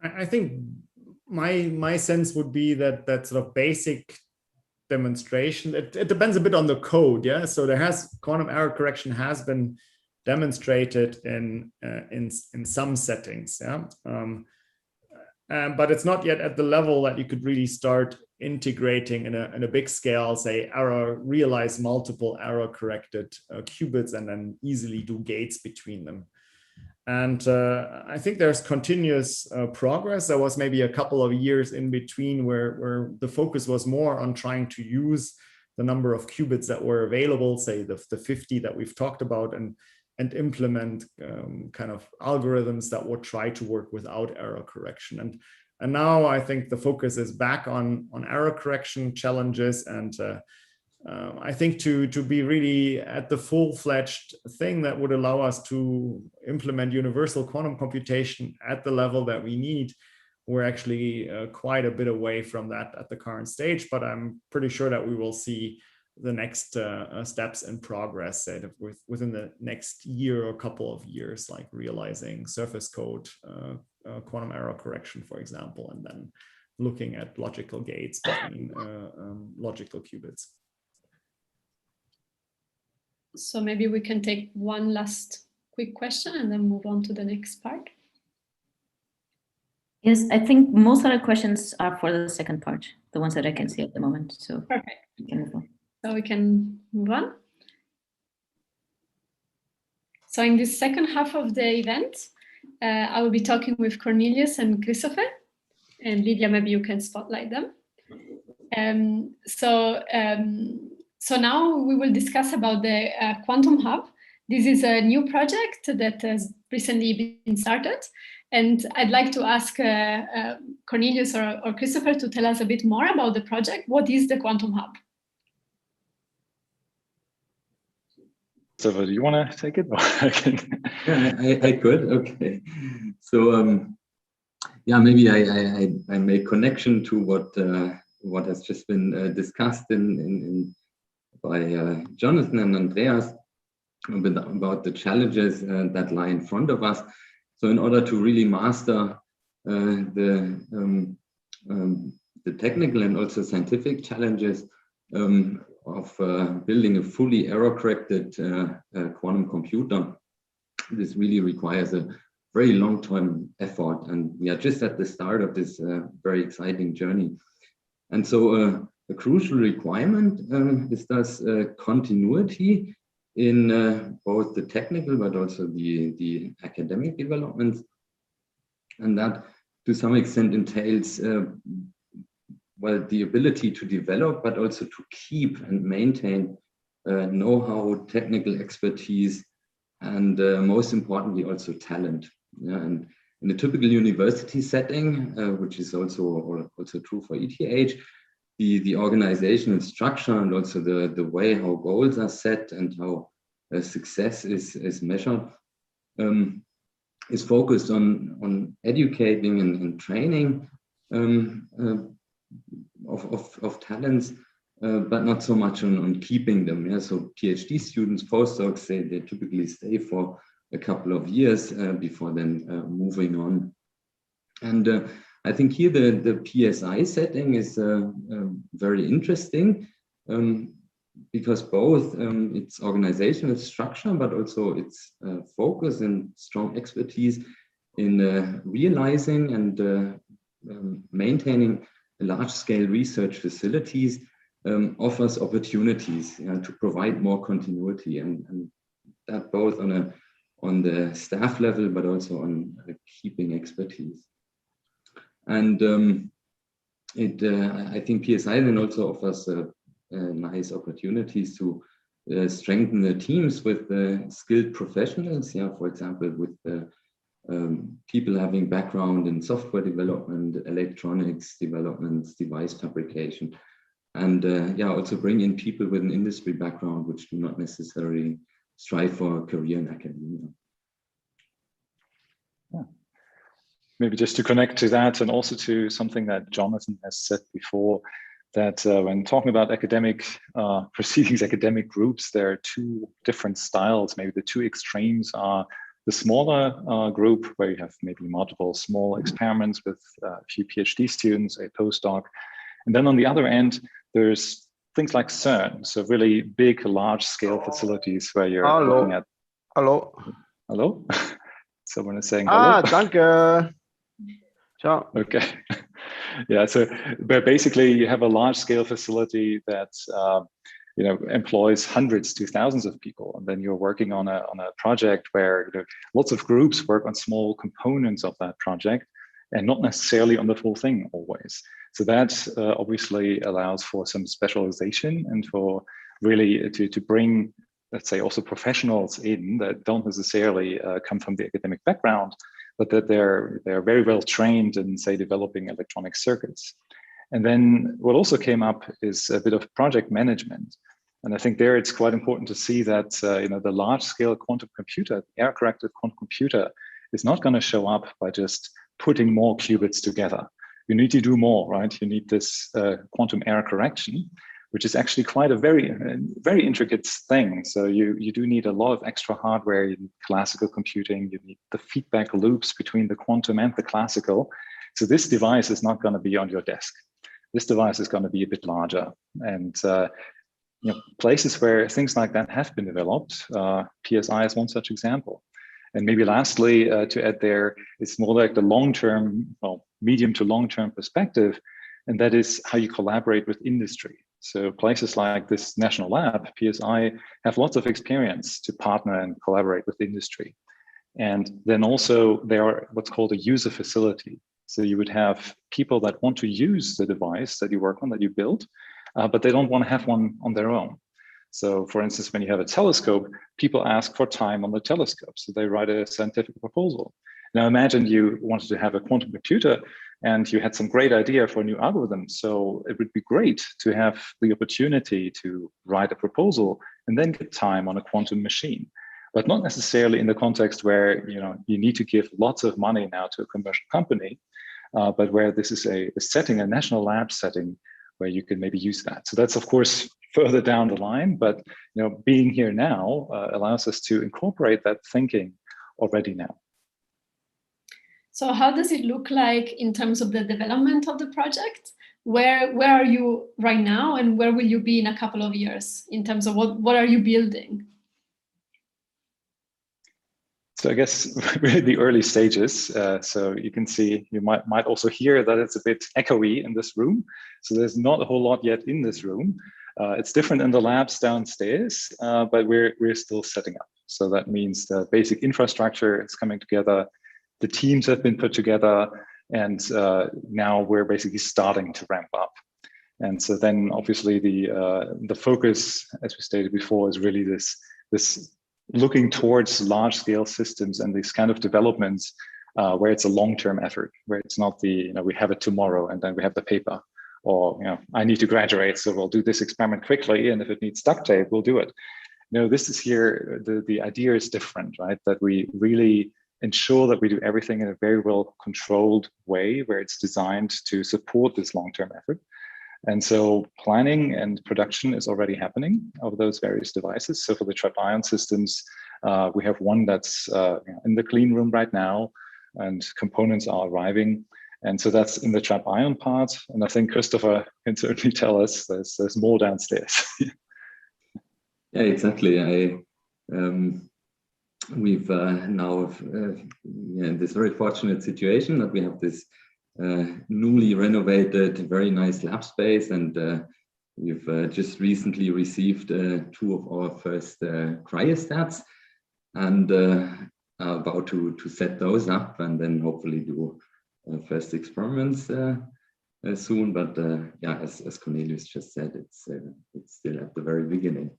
I think my sense would be that sort of basic demonstration, it depends a bit on the code, yeah. So quantum error correction has been demonstrated in some settings, yeah. But it's not yet at the level that you could really start integrating in a big scale, say realize multiple error corrected qubits and then easily do gates between them. And I think there's continuous progress. There was maybe a couple of years in between where the focus was more on trying to use the number of qubits that were available, say the 50 that we've talked about, and implement kind of algorithms that would try to work without error correction. And now I think the focus is back on error correction challenges, and I think to be really at the full-fledged thing that would allow us to implement universal quantum computation at the level that we need, we're actually quite a bit away from that at the current stage, but I'm pretty sure that we will see the next steps in progress within the next year or couple of years, like realizing surface code, quantum error correction, for example, and then looking at logical gates between logical qubits. So maybe we can take one last quick question and then move on to the next part. Yes, I think most of the questions are for the second part, the ones that I can see at the moment. So perfect. We can move on. So we can move on. So in this second half of the event, I will be talking with Cornelius and Christopher, and Lydia, maybe you can spotlight them. So now we will discuss about the Quantum Hub. This is a new project that has recently been started. And I'd like to ask Cornelius or Christopher to tell us a bit more about the project. What is the Quantum Hub? So do you want to take it? Yeah, I could. Okay. So yeah, maybe I make connection to what has just been discussed by Jonathan and Andreas about the challenges that lie in front of us. So in order to really master the the technical and also scientific challenges of building a fully error-corrected quantum computer. This really requires a very long-term effort, and we are just at the start of this very exciting journey. And so a crucial requirement is thus continuity in both the technical but also the academic developments, and that to some extent entails well, the ability to develop, but also to keep and maintain know-how, technical expertise, and most importantly, also talent. Yeah, and in a typical university setting, which is also true for ETH, the organizational structure and also the way how goals are set and how success is measured is focused on educating and training of talents, but not so much on keeping them. Yeah? So PhD students, postdocs, they typically stay for a couple of years before then moving on. And I think here the PSI setting is very interesting because both its organizational structure, but also its focus and strong expertise in realizing and maintaining large-scale research facilities offers opportunities to provide more continuity, and that both on the staff level, but also on keeping expertise. And I think PSI then also offers nice opportunities to strengthen the teams with skilled professionals. Yeah, for example, with people having background in software development, electronics development, device fabrication, and yeah, also bring in people with an industry background which do not necessarily strive for a career in academia. Yeah. Maybe just to connect to that, and also to something that Jonathan has said before, that when talking about academic proceedings, academic groups, there are two different styles. Maybe the two extremes are the smaller group, where you have maybe multiple small experiments with a few PhD students, a postdoc. And then on the other end, there's things like CERN, so really big, large-scale facilities where you're looking at... Hello. Hello? Someone is saying hello. Danke. Ciao. Okay. Yeah, so but basically you have a large-scale facility that employs hundreds to thousands of people, and then you're working on a project where lots of groups work on small components of that project, and not necessarily on the full thing always. So that obviously allows for some specialization and for really to bring, let's say, also professionals in that don't necessarily come from the academic background, but that they're very well trained in, say, developing electronic circuits. And then what also came up is a bit of project management. And I think there it's quite important to see that the large-scale quantum computer, the error-corrected quantum computer, is not going to show up by just putting more qubits together. You need to do more, right? You need this quantum error correction, which is actually quite a very intricate thing. So you do need a lot of extra hardware. You need classical computing. You need the feedback loops between the quantum and the classical. So this device is not going to be on your desk. This device is going to be a bit larger. And places where things like that have been developed, PSI is one such example. And maybe lastly, to add there, it's more like the long-term, medium to long-term perspective, and that is how you collaborate with industry. So places like this national lab, PSI, have lots of experience to partner and collaborate with industry. And then also there are what's called a user facility. So you would have people that want to use the device that you work on, that you build, but they don't want to have one on their own. So for instance, when you have a telescope, people ask for time on the telescope. So they write a scientific proposal. Now imagine you wanted to have a quantum computer and you had some great idea for a new algorithm. So it would be great to have the opportunity to write a proposal and then get time on a quantum machine, but not necessarily in the context where you need to give lots of money now to a commercial company, but where this is a setting, a national lab setting, where you can maybe use that. So that's of course further down the line, but being here now allows us to incorporate that thinking already now. So how does it look like in terms of the development of the project? Where are you right now, and where will you be in a couple of years in terms of what are you building? So I guess we're in the early stages. So you can see, you might also hear that it's a bit echoey in this room. So there's not a whole lot yet in this room. It's different in the labs downstairs, but we're still setting up. So that means the basic infrastructure is coming together. The teams have been put together, and now we're basically starting to ramp up. And so then obviously the focus, as we stated before, is really this looking towards large scale systems and these kind of developments where it's a long-term effort, where it's not we have it tomorrow and then we have the paper, or I need to graduate, so we'll do this experiment quickly, and if it needs duct tape, we'll do it. This is here, the idea is different, right? That we really ensure that we do everything in a very well controlled way, where it's designed to support this long-term effort. And so planning and production is already happening of those various devices. So for the trapped ion systems, we have one that's in the clean room right now, and components are arriving. And so that's in the trapped ion part. And I think Christopher can certainly tell us there's more downstairs. Yeah, exactly. We've now in this very fortunate situation that we have this newly renovated, very nice lab space, and we've just recently received 2 of our first cryostats, and are about to set those up and then hopefully do first experiments soon. But yeah, as Cornelius just said, it's still at the very beginning.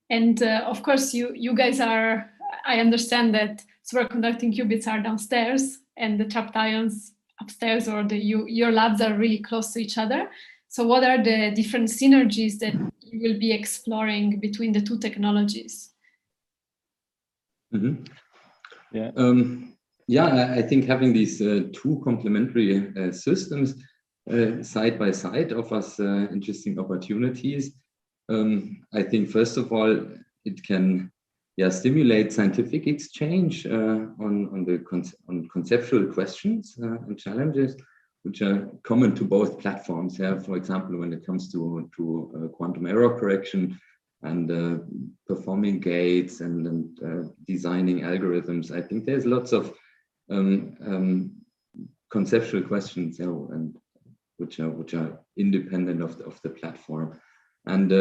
And of course, you guys are, I understand that superconducting qubits are downstairs and the trapped ions upstairs, or your labs are really close to each other. So what are the different synergies that you will be exploring between the 2 technologies? Mm-hmm. Yeah. Yeah, I think having these 2 complementary systems side by side offers interesting opportunities. I think, first of all, it can stimulate scientific exchange on conceptual questions and challenges, which are common to both platforms. For example, when it comes to quantum error correction and performing gates and designing algorithms, I think there's lots of conceptual questions, and which are independent of the platform. And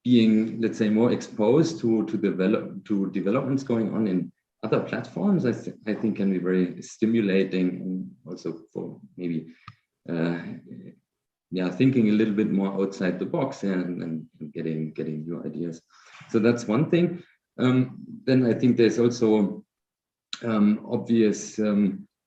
being, let's say, more exposed to developments going on in other platforms, I think can be very stimulating, and also for maybe thinking a little bit more outside the box and getting new ideas. So that's one thing. Then I think there's also obvious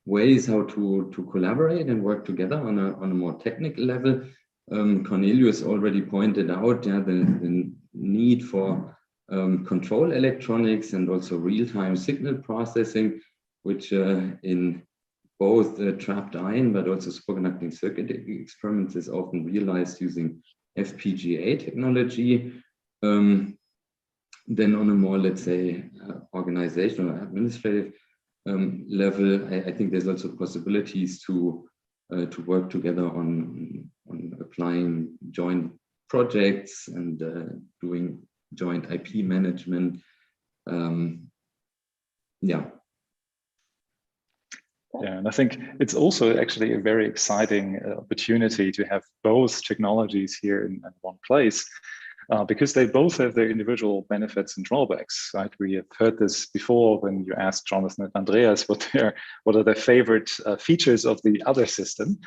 ways how to collaborate and work together on a more technical level. Cornelius already pointed out the need for control electronics and also real-time signal processing, which in both trapped ion but also superconducting circuit experiments is often realized using FPGA technology. Then on a more, let's say, organizational or administrative level, I think there's also possibilities to work together on applying joint projects and doing joint IP management. Yeah, and I think it's also actually a very exciting opportunity to have both technologies here in one place, because they both have their individual benefits and drawbacks, right? We have heard this before when you asked Jonathan and Andreas what are their favorite features of the other system.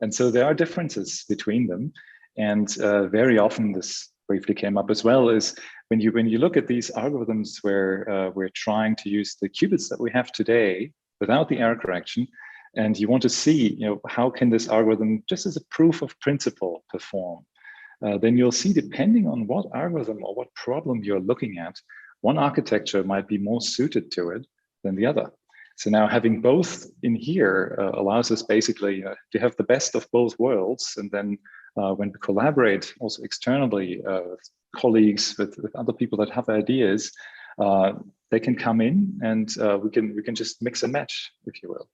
And so there are differences between them. And very often, this briefly came up as well, is when you look at these algorithms where we're trying to use the qubits that we have today without the error correction, and you want to see, how can this algorithm, just as a proof of principle, perform? Then you'll see, depending on what algorithm or what problem you're looking at, one architecture might be more suited to it than the other. So now having both in here allows us basically to have the best of both worlds. And then when we collaborate also externally, colleagues with other people that have ideas, they can come in and we can just mix and match, if you will.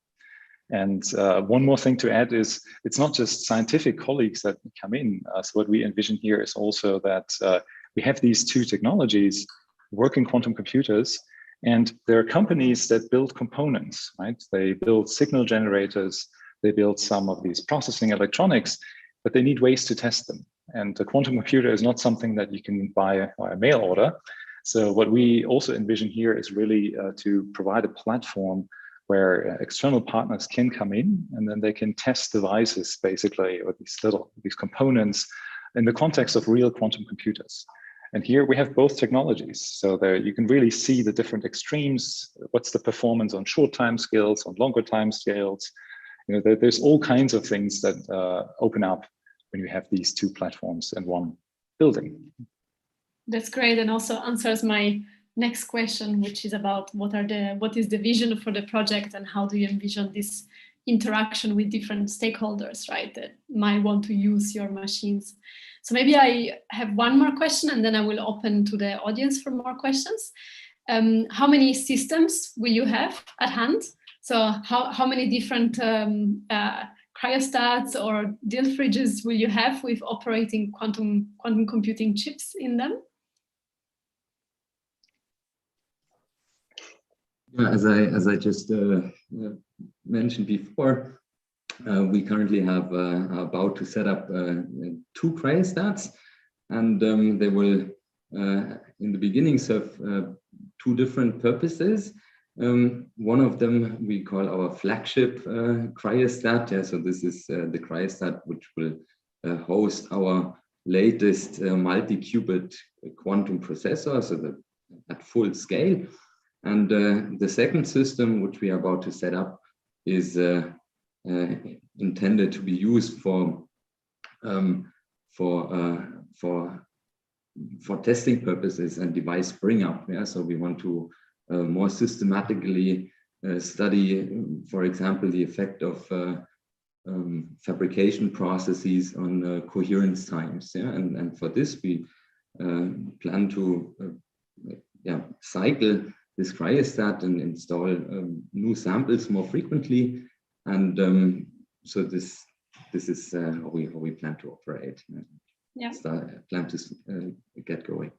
And one more thing to add is it's not just scientific colleagues that come in. So what we envision here is also that we have these two technologies, working quantum computers, and there are companies that build components, right? They build signal generators, they build some of these processing electronics, but they need ways to test them. And a quantum computer is not something that you can buy by mail order. So what we also envision here is really to provide a platform where external partners can come in and then they can test devices, basically, or these components in the context of real quantum computers. And here we have both technologies. So there you can really see the different extremes. What's the performance on short time scales, on longer time scales? You know, there's all kinds of things that open up when you have these two platforms in one building. That's great, and also answers my next question, which is about what is the vision for the project and how do you envision this interaction with different stakeholders, right, that might want to use your machines. So maybe I have one more question and then I will open to the audience for more questions. How many systems will you have at hand? So how many different cryostats or dill fridges will you have with operating quantum computing chips in them? As I just mentioned before, we currently have about to set up 2 cryostats, and they will in the beginning serve 2 different purposes. One of them we call our flagship cryostat. Yeah, so this is the cryostat which will host our latest multi-qubit quantum processor, so at full scale. And the second system, which we are about to set up, is intended to be used for testing purposes and device bring up. Yeah, so we want to more systematically study, for example, the effect of fabrication processes on coherence times. Yeah, and for this we plan to cycle this cryostat and install new samples more frequently, and so this is how we plan to operate. Yeah. Plan to get going.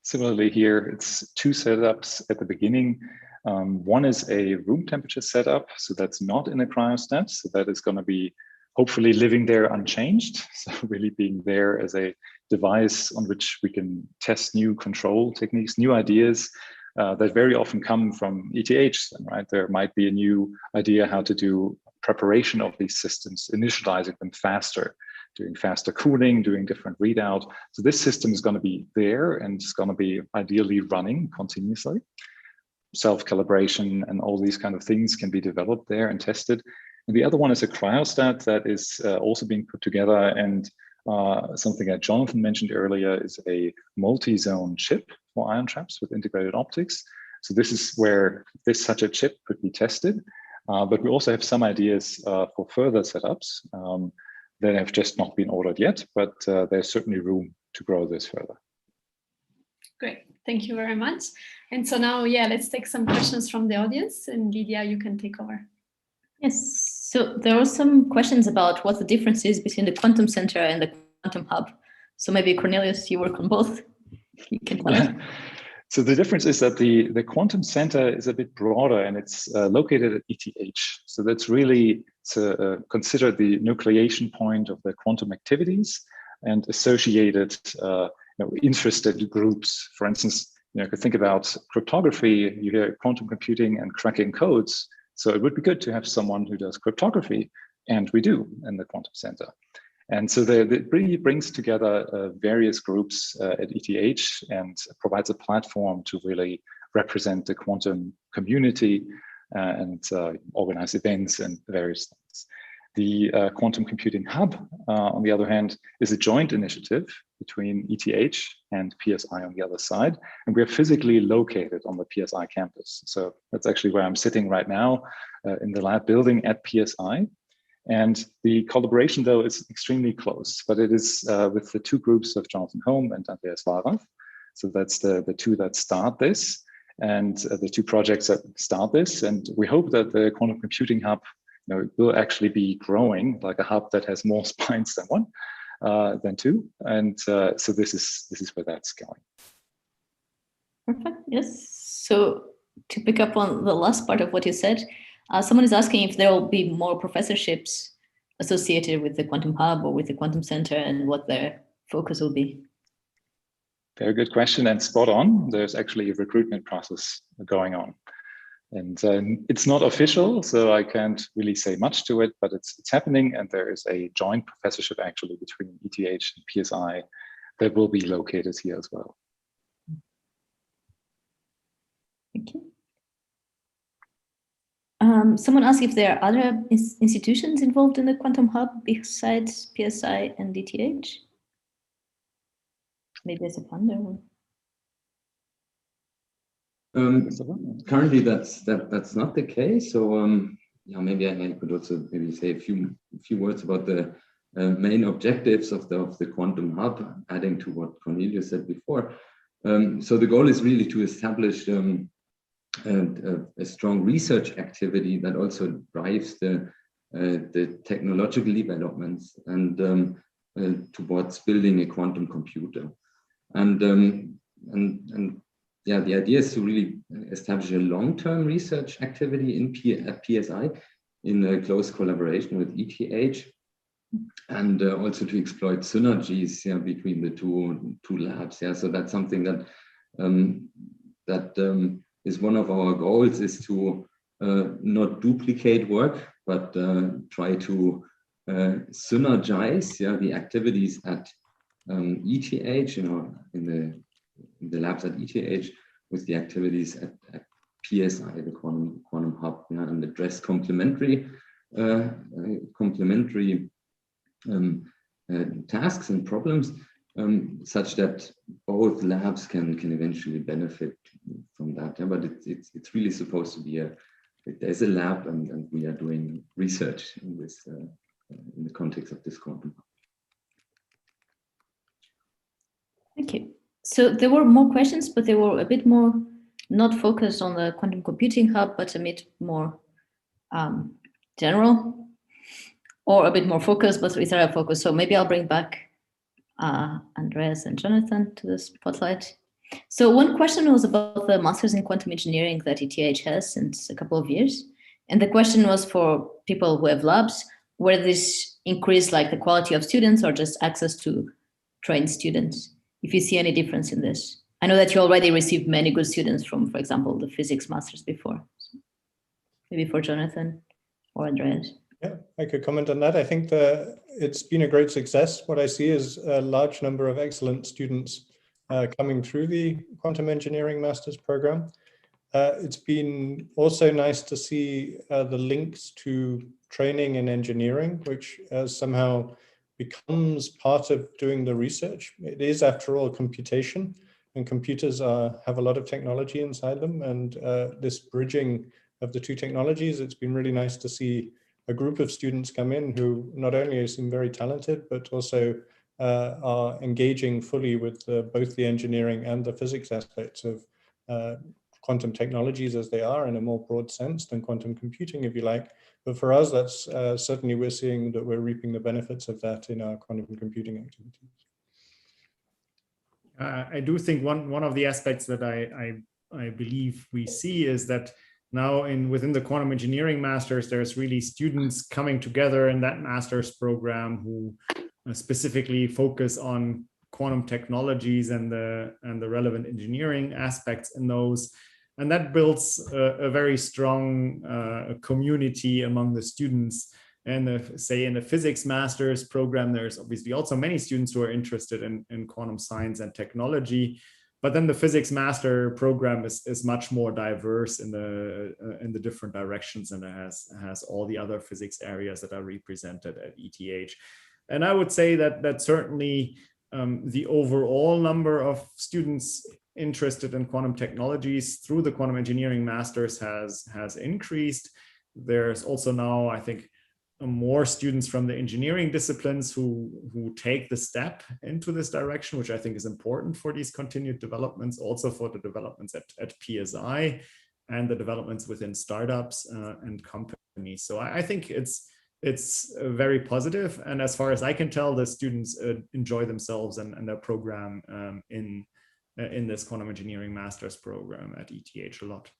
Similarly here, it's 2 setups at the beginning. One is a room temperature setup, so that's not in a cryostat, so that is going to be hopefully living there unchanged, so really being there as a device on which we can test new control techniques, new ideas that very often come from ETH, right? There might be a new idea how to do preparation of these systems, initializing them faster, doing faster cooling, doing different readout. So this system is going to be there and it's going to be ideally running continuously. Self-calibration and all these kind of things can be developed there and tested. And the other one is a cryostat that is also being put together, and something that Jonathan mentioned earlier is a multi-zone chip for ion traps with integrated optics. So this is where such a chip could be tested, but we also have some ideas for further setups that have just not been ordered yet, but there's certainly room to grow this further. Great, thank you very much. And so now, let's take some questions from the audience, and Lydia, you can take over. Yes, so there are some questions about what the difference is between the quantum center and the quantum hub. So maybe Cornelius, you work on both. You can tell us. So the difference is that the quantum center is a bit broader and it's located at ETH. So that's really to consider the nucleation point of the quantum activities and associated interested groups. For instance, you could think about cryptography, you hear quantum computing and cracking codes. So it would be good to have someone who does cryptography, and we do in the quantum center. And so it really brings together various groups at ETH and provides a platform to really represent the quantum community and organize events and various things. The Quantum Computing Hub, on the other hand, is a joint initiative between ETH and PSI on the other side. And we're physically located on the PSI campus. So that's actually where I'm sitting right now in the lab building at PSI. And the collaboration, though, is extremely close, but it is with the 2 groups of Jonathan Holm and Andreas Wallraff. So that's the two that start this, and the two projects that start this. And we hope that the quantum computing hub, will actually be growing, like a hub that has more spines than one, than two. And so this is where that's going. Perfect. Yes. So to pick up on the last part of what you said, someone is asking if there will be more professorships associated with the Quantum Hub or with the Quantum Center, and what their focus will be. Very good question, and spot on. There's actually a recruitment process going on. And it's not official, so I can't really say much to it, but it's happening, and there is a joint professorship actually between ETH and PSI that will be located here as well. Thank you. Someone asked if there are other institutions involved in the Quantum Hub besides PSI and ETH. Maybe as a funder. Currently, that's not the case. So yeah, maybe I could also maybe say a few words about the main objectives of the Quantum Hub, adding to what Cornelius said before. So the goal is really to establish a strong research activity that also drives the technological developments and towards building a quantum computer. And yeah, the idea is to really establish a long-term research activity at PSI in close collaboration with ETH, and also to exploit synergies between the two labs. So that's something that is one of our goals, is to not duplicate work, but try to synergize the activities at ETH, in the labs at ETH, with the activities at PSI, the Quantum Hub, and address complementary tasks and problems, such that both labs can eventually benefit from that. But it's really supposed to be there's a lab, and we are doing research in this in the context of this Quantum Hub. Thank you. So there were more questions, but they were a bit more not focused on the Quantum Computing Hub, but a bit more general, or a bit more focused, but with a focus. So maybe I'll bring back Andreas and Jonathan to the spotlight. So one question was about the Masters in Quantum Engineering that ETH has since a couple of years. And the question was for people who have labs, whether this increase like the quality of students or just access to trained students, if you see any difference in this. I know that you already received many good students from, for example, the physics masters before. So maybe for Jonathan or Andreas. Yeah, I could comment on that. I think it's been a great success. What I see is a large number of excellent students coming through the quantum engineering master's program. It's been also nice to see the links to training in engineering, which somehow becomes part of doing the research. It is, after all, computation, and computers have a lot of technology inside them. And this bridging of the two technologies, it's been really nice to see a group of students come in who not only seem very talented, but also are engaging fully with both the engineering and the physics aspects of quantum technologies as they are, in a more broad sense than quantum computing, if you like. But for us, that's certainly, we're seeing that we're reaping the benefits of that in our quantum computing activities. I do think one of the aspects that I believe we see is that now within the quantum engineering masters, there's really students coming together in that master's program who specifically focus on quantum technologies and the relevant engineering aspects in those. And that builds a very strong community among the students. And say in the physics master's program, there's obviously also many students who are interested in quantum science and technology. But then the physics master program is much more diverse in the different directions, and it has all the other physics areas that are represented at ETH. And I would say that certainly the overall number of students interested in quantum technologies through the quantum engineering masters has increased. There's also now, I think, more students from the engineering disciplines who take the step into this direction, which I think is important for these continued developments, also for the developments at PSI and the developments within startups and companies. So I think it's very positive. And as far as I can tell, the students enjoy themselves and their program in this quantum engineering master's program at ETH a lot.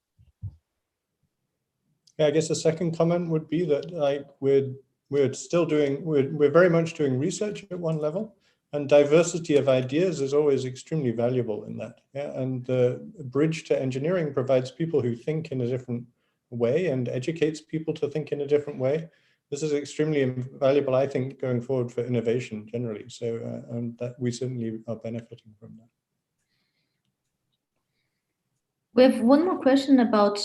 Yeah, I guess the second comment would be that like we're very much doing research at one level, and diversity of ideas is always extremely valuable in that. Yeah, and the bridge to engineering provides people who think in a different way and educates people to think in a different way. This is extremely valuable, I think, going forward for innovation generally. So that we certainly are benefiting from that. We have one more question about,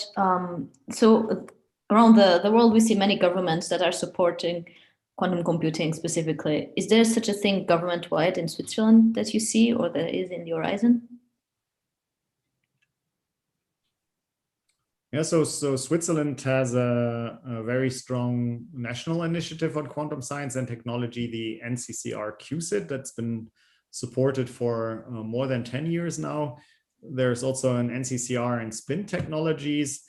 so around the world, we see many governments that are supporting quantum computing specifically. Is there such a thing government-wide in Switzerland that you see or that is in the horizon? Yeah, so Switzerland has a very strong national initiative on quantum science and technology, the NCCR QCIT, that's been supported for more than 10 years now. There's also an NCCR in spin technologies.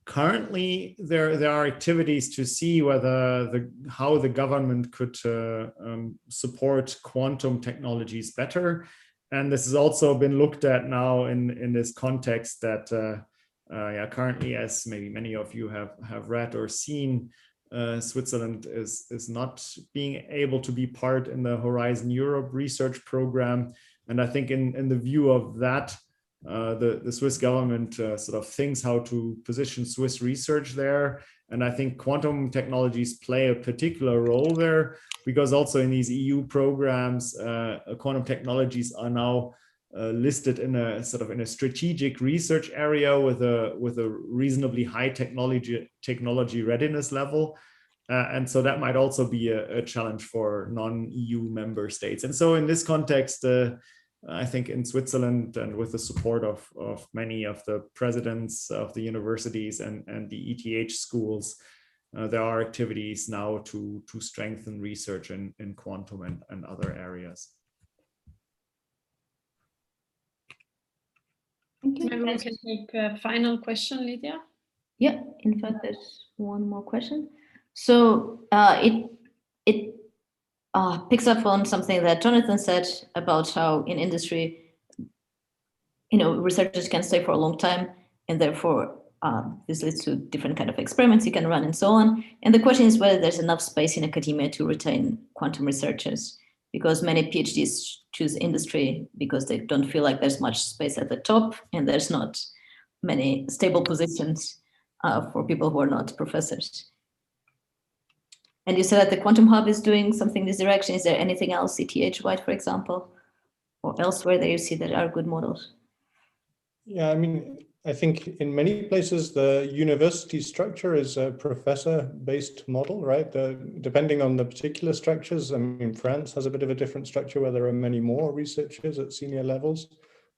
Currently, there are activities to see whether how the government could support quantum technologies better. And this has also been looked at now in this context that currently, as maybe many of you have read or seen, Switzerland is not being able to be part in the Horizon Europe research program. And I think in the view of that, the Swiss government sort of thinks how to position Swiss research there. And I think quantum technologies play a particular role there, because also in these EU programs, quantum technologies are now listed in a sort of in a strategic research area with a reasonably high technology readiness level. And so that might also be a challenge for non-EU member states. And so in this context, I think in Switzerland, and with the support of many of the presidents of the universities and the ETH schools, there are activities now to strengthen research in quantum and other areas. Thank you. Maybe we can take a final question, Lydia. Yeah, in fact, there's one more question. So it picks up on something that Jonathan said about how in industry, researchers can stay for a long time, and therefore this leads to different kind of experiments you can run and so on. And the question is whether there's enough space in academia to retain quantum researchers, because many PhDs choose industry because they don't feel like there's much space at the top, and there's not many stable positions for people who are not professors. And you said that the Quantum Hub is doing something in this direction. Is there anything else, ETH-wide, for example, or elsewhere that you see that are good models? Yeah, I mean, I think in many places, the university structure is a professor-based model, right? Depending on the particular structures, I mean, France has a bit of a different structure where there are many more researchers at senior levels.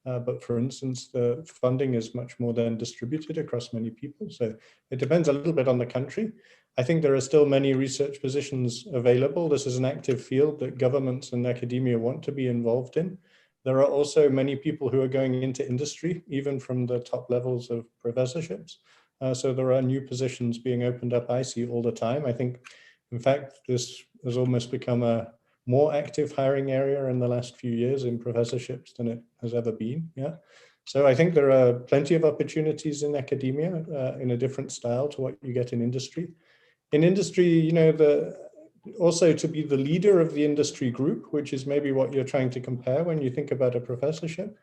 But for instance, the funding is much more then distributed across many people. So it depends a little bit on the country. I think there are still many research positions available. This is an active field that governments and academia want to be involved in. There are also many people who are going into industry, even from the top levels of professorships. So there are new positions being opened up, I see all the time. I think, in fact, this has almost become a more active hiring area in the last few years in professorships than it has ever been. Yeah. So I think there are plenty of opportunities in academia in a different style to what you get in industry. In industry, also to be the leader of the industry group, which is maybe what you're trying to compare when you think about a professorship,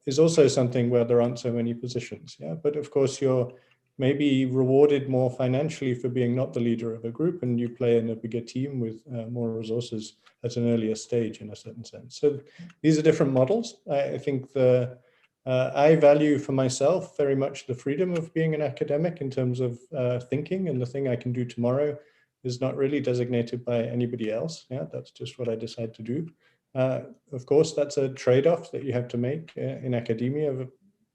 is also something where there aren't so many positions. Yeah, but of course you're maybe rewarded more financially for being not the leader of a group, and you play in a bigger team with more resources at an earlier stage in a certain sense. So these are different models. I think I value for myself very much the freedom of being an academic in terms of thinking, and the thing I can do tomorrow is not really designated by anybody else. Yeah, that's just what I decide to do. Of course, that's a trade-off that you have to make in academia.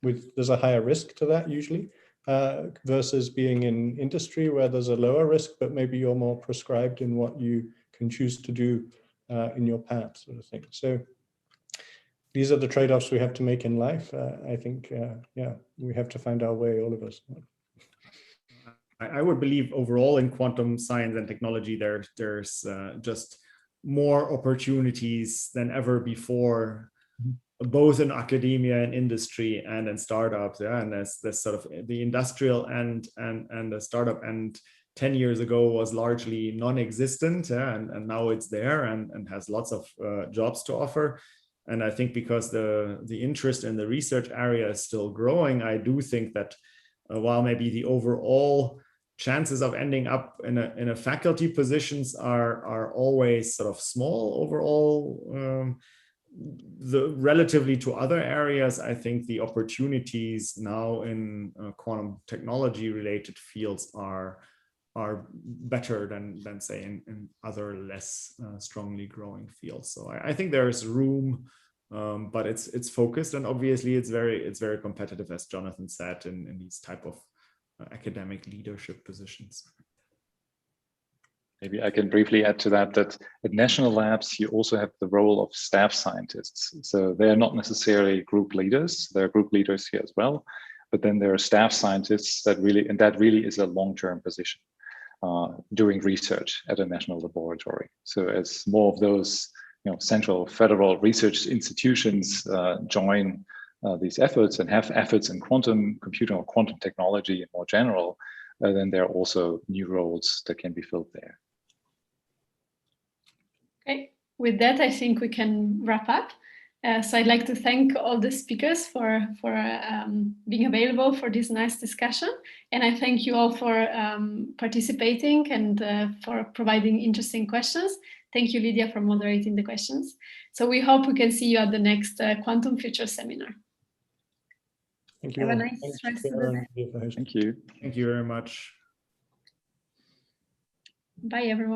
There's a higher risk to that usually, versus being in industry where there's a lower risk, but maybe you're more prescribed in what you can choose to do in your path, sort of thing. So these are the trade-offs we have to make in life. I think, yeah, we have to find our way, all of us. I would believe overall in quantum science and technology, there's just more opportunities than ever before, both in academia and industry and in startups. Yeah, and there's sort of the industrial and the startup end 10 years ago was largely non-existent, yeah, and now it's there and has lots of jobs to offer. And I think because the interest in the research area is still growing, I do think that while maybe the overall chances of ending up in a faculty positions are always sort of small overall, relatively to other areas, I think the opportunities now in quantum technology related fields are better than say in other less strongly growing fields. So I think there is room, but it's focused, and obviously it's very competitive, as Jonathan said, in these type of academic leadership positions. Maybe I can briefly add to that at national labs, you also have the role of staff scientists. So they're not necessarily group leaders, there are group leaders here as well, but then there are staff scientists that really is a long-term position doing research at a national laboratory. So as more of those central federal research institutions join these efforts and have efforts in quantum computing or quantum technology in more general, then there are also new roles that can be filled there. Okay, with that, I think we can wrap up. So I'd like to thank all the speakers for being available for this nice discussion. And I thank you all for participating and for providing interesting questions. Thank you, Lydia, for moderating the questions. So we hope we can see you at the next Quantum Future seminar. Thank you. Have a nice rest of the day. Thank you. Thank you very much. Bye, everyone.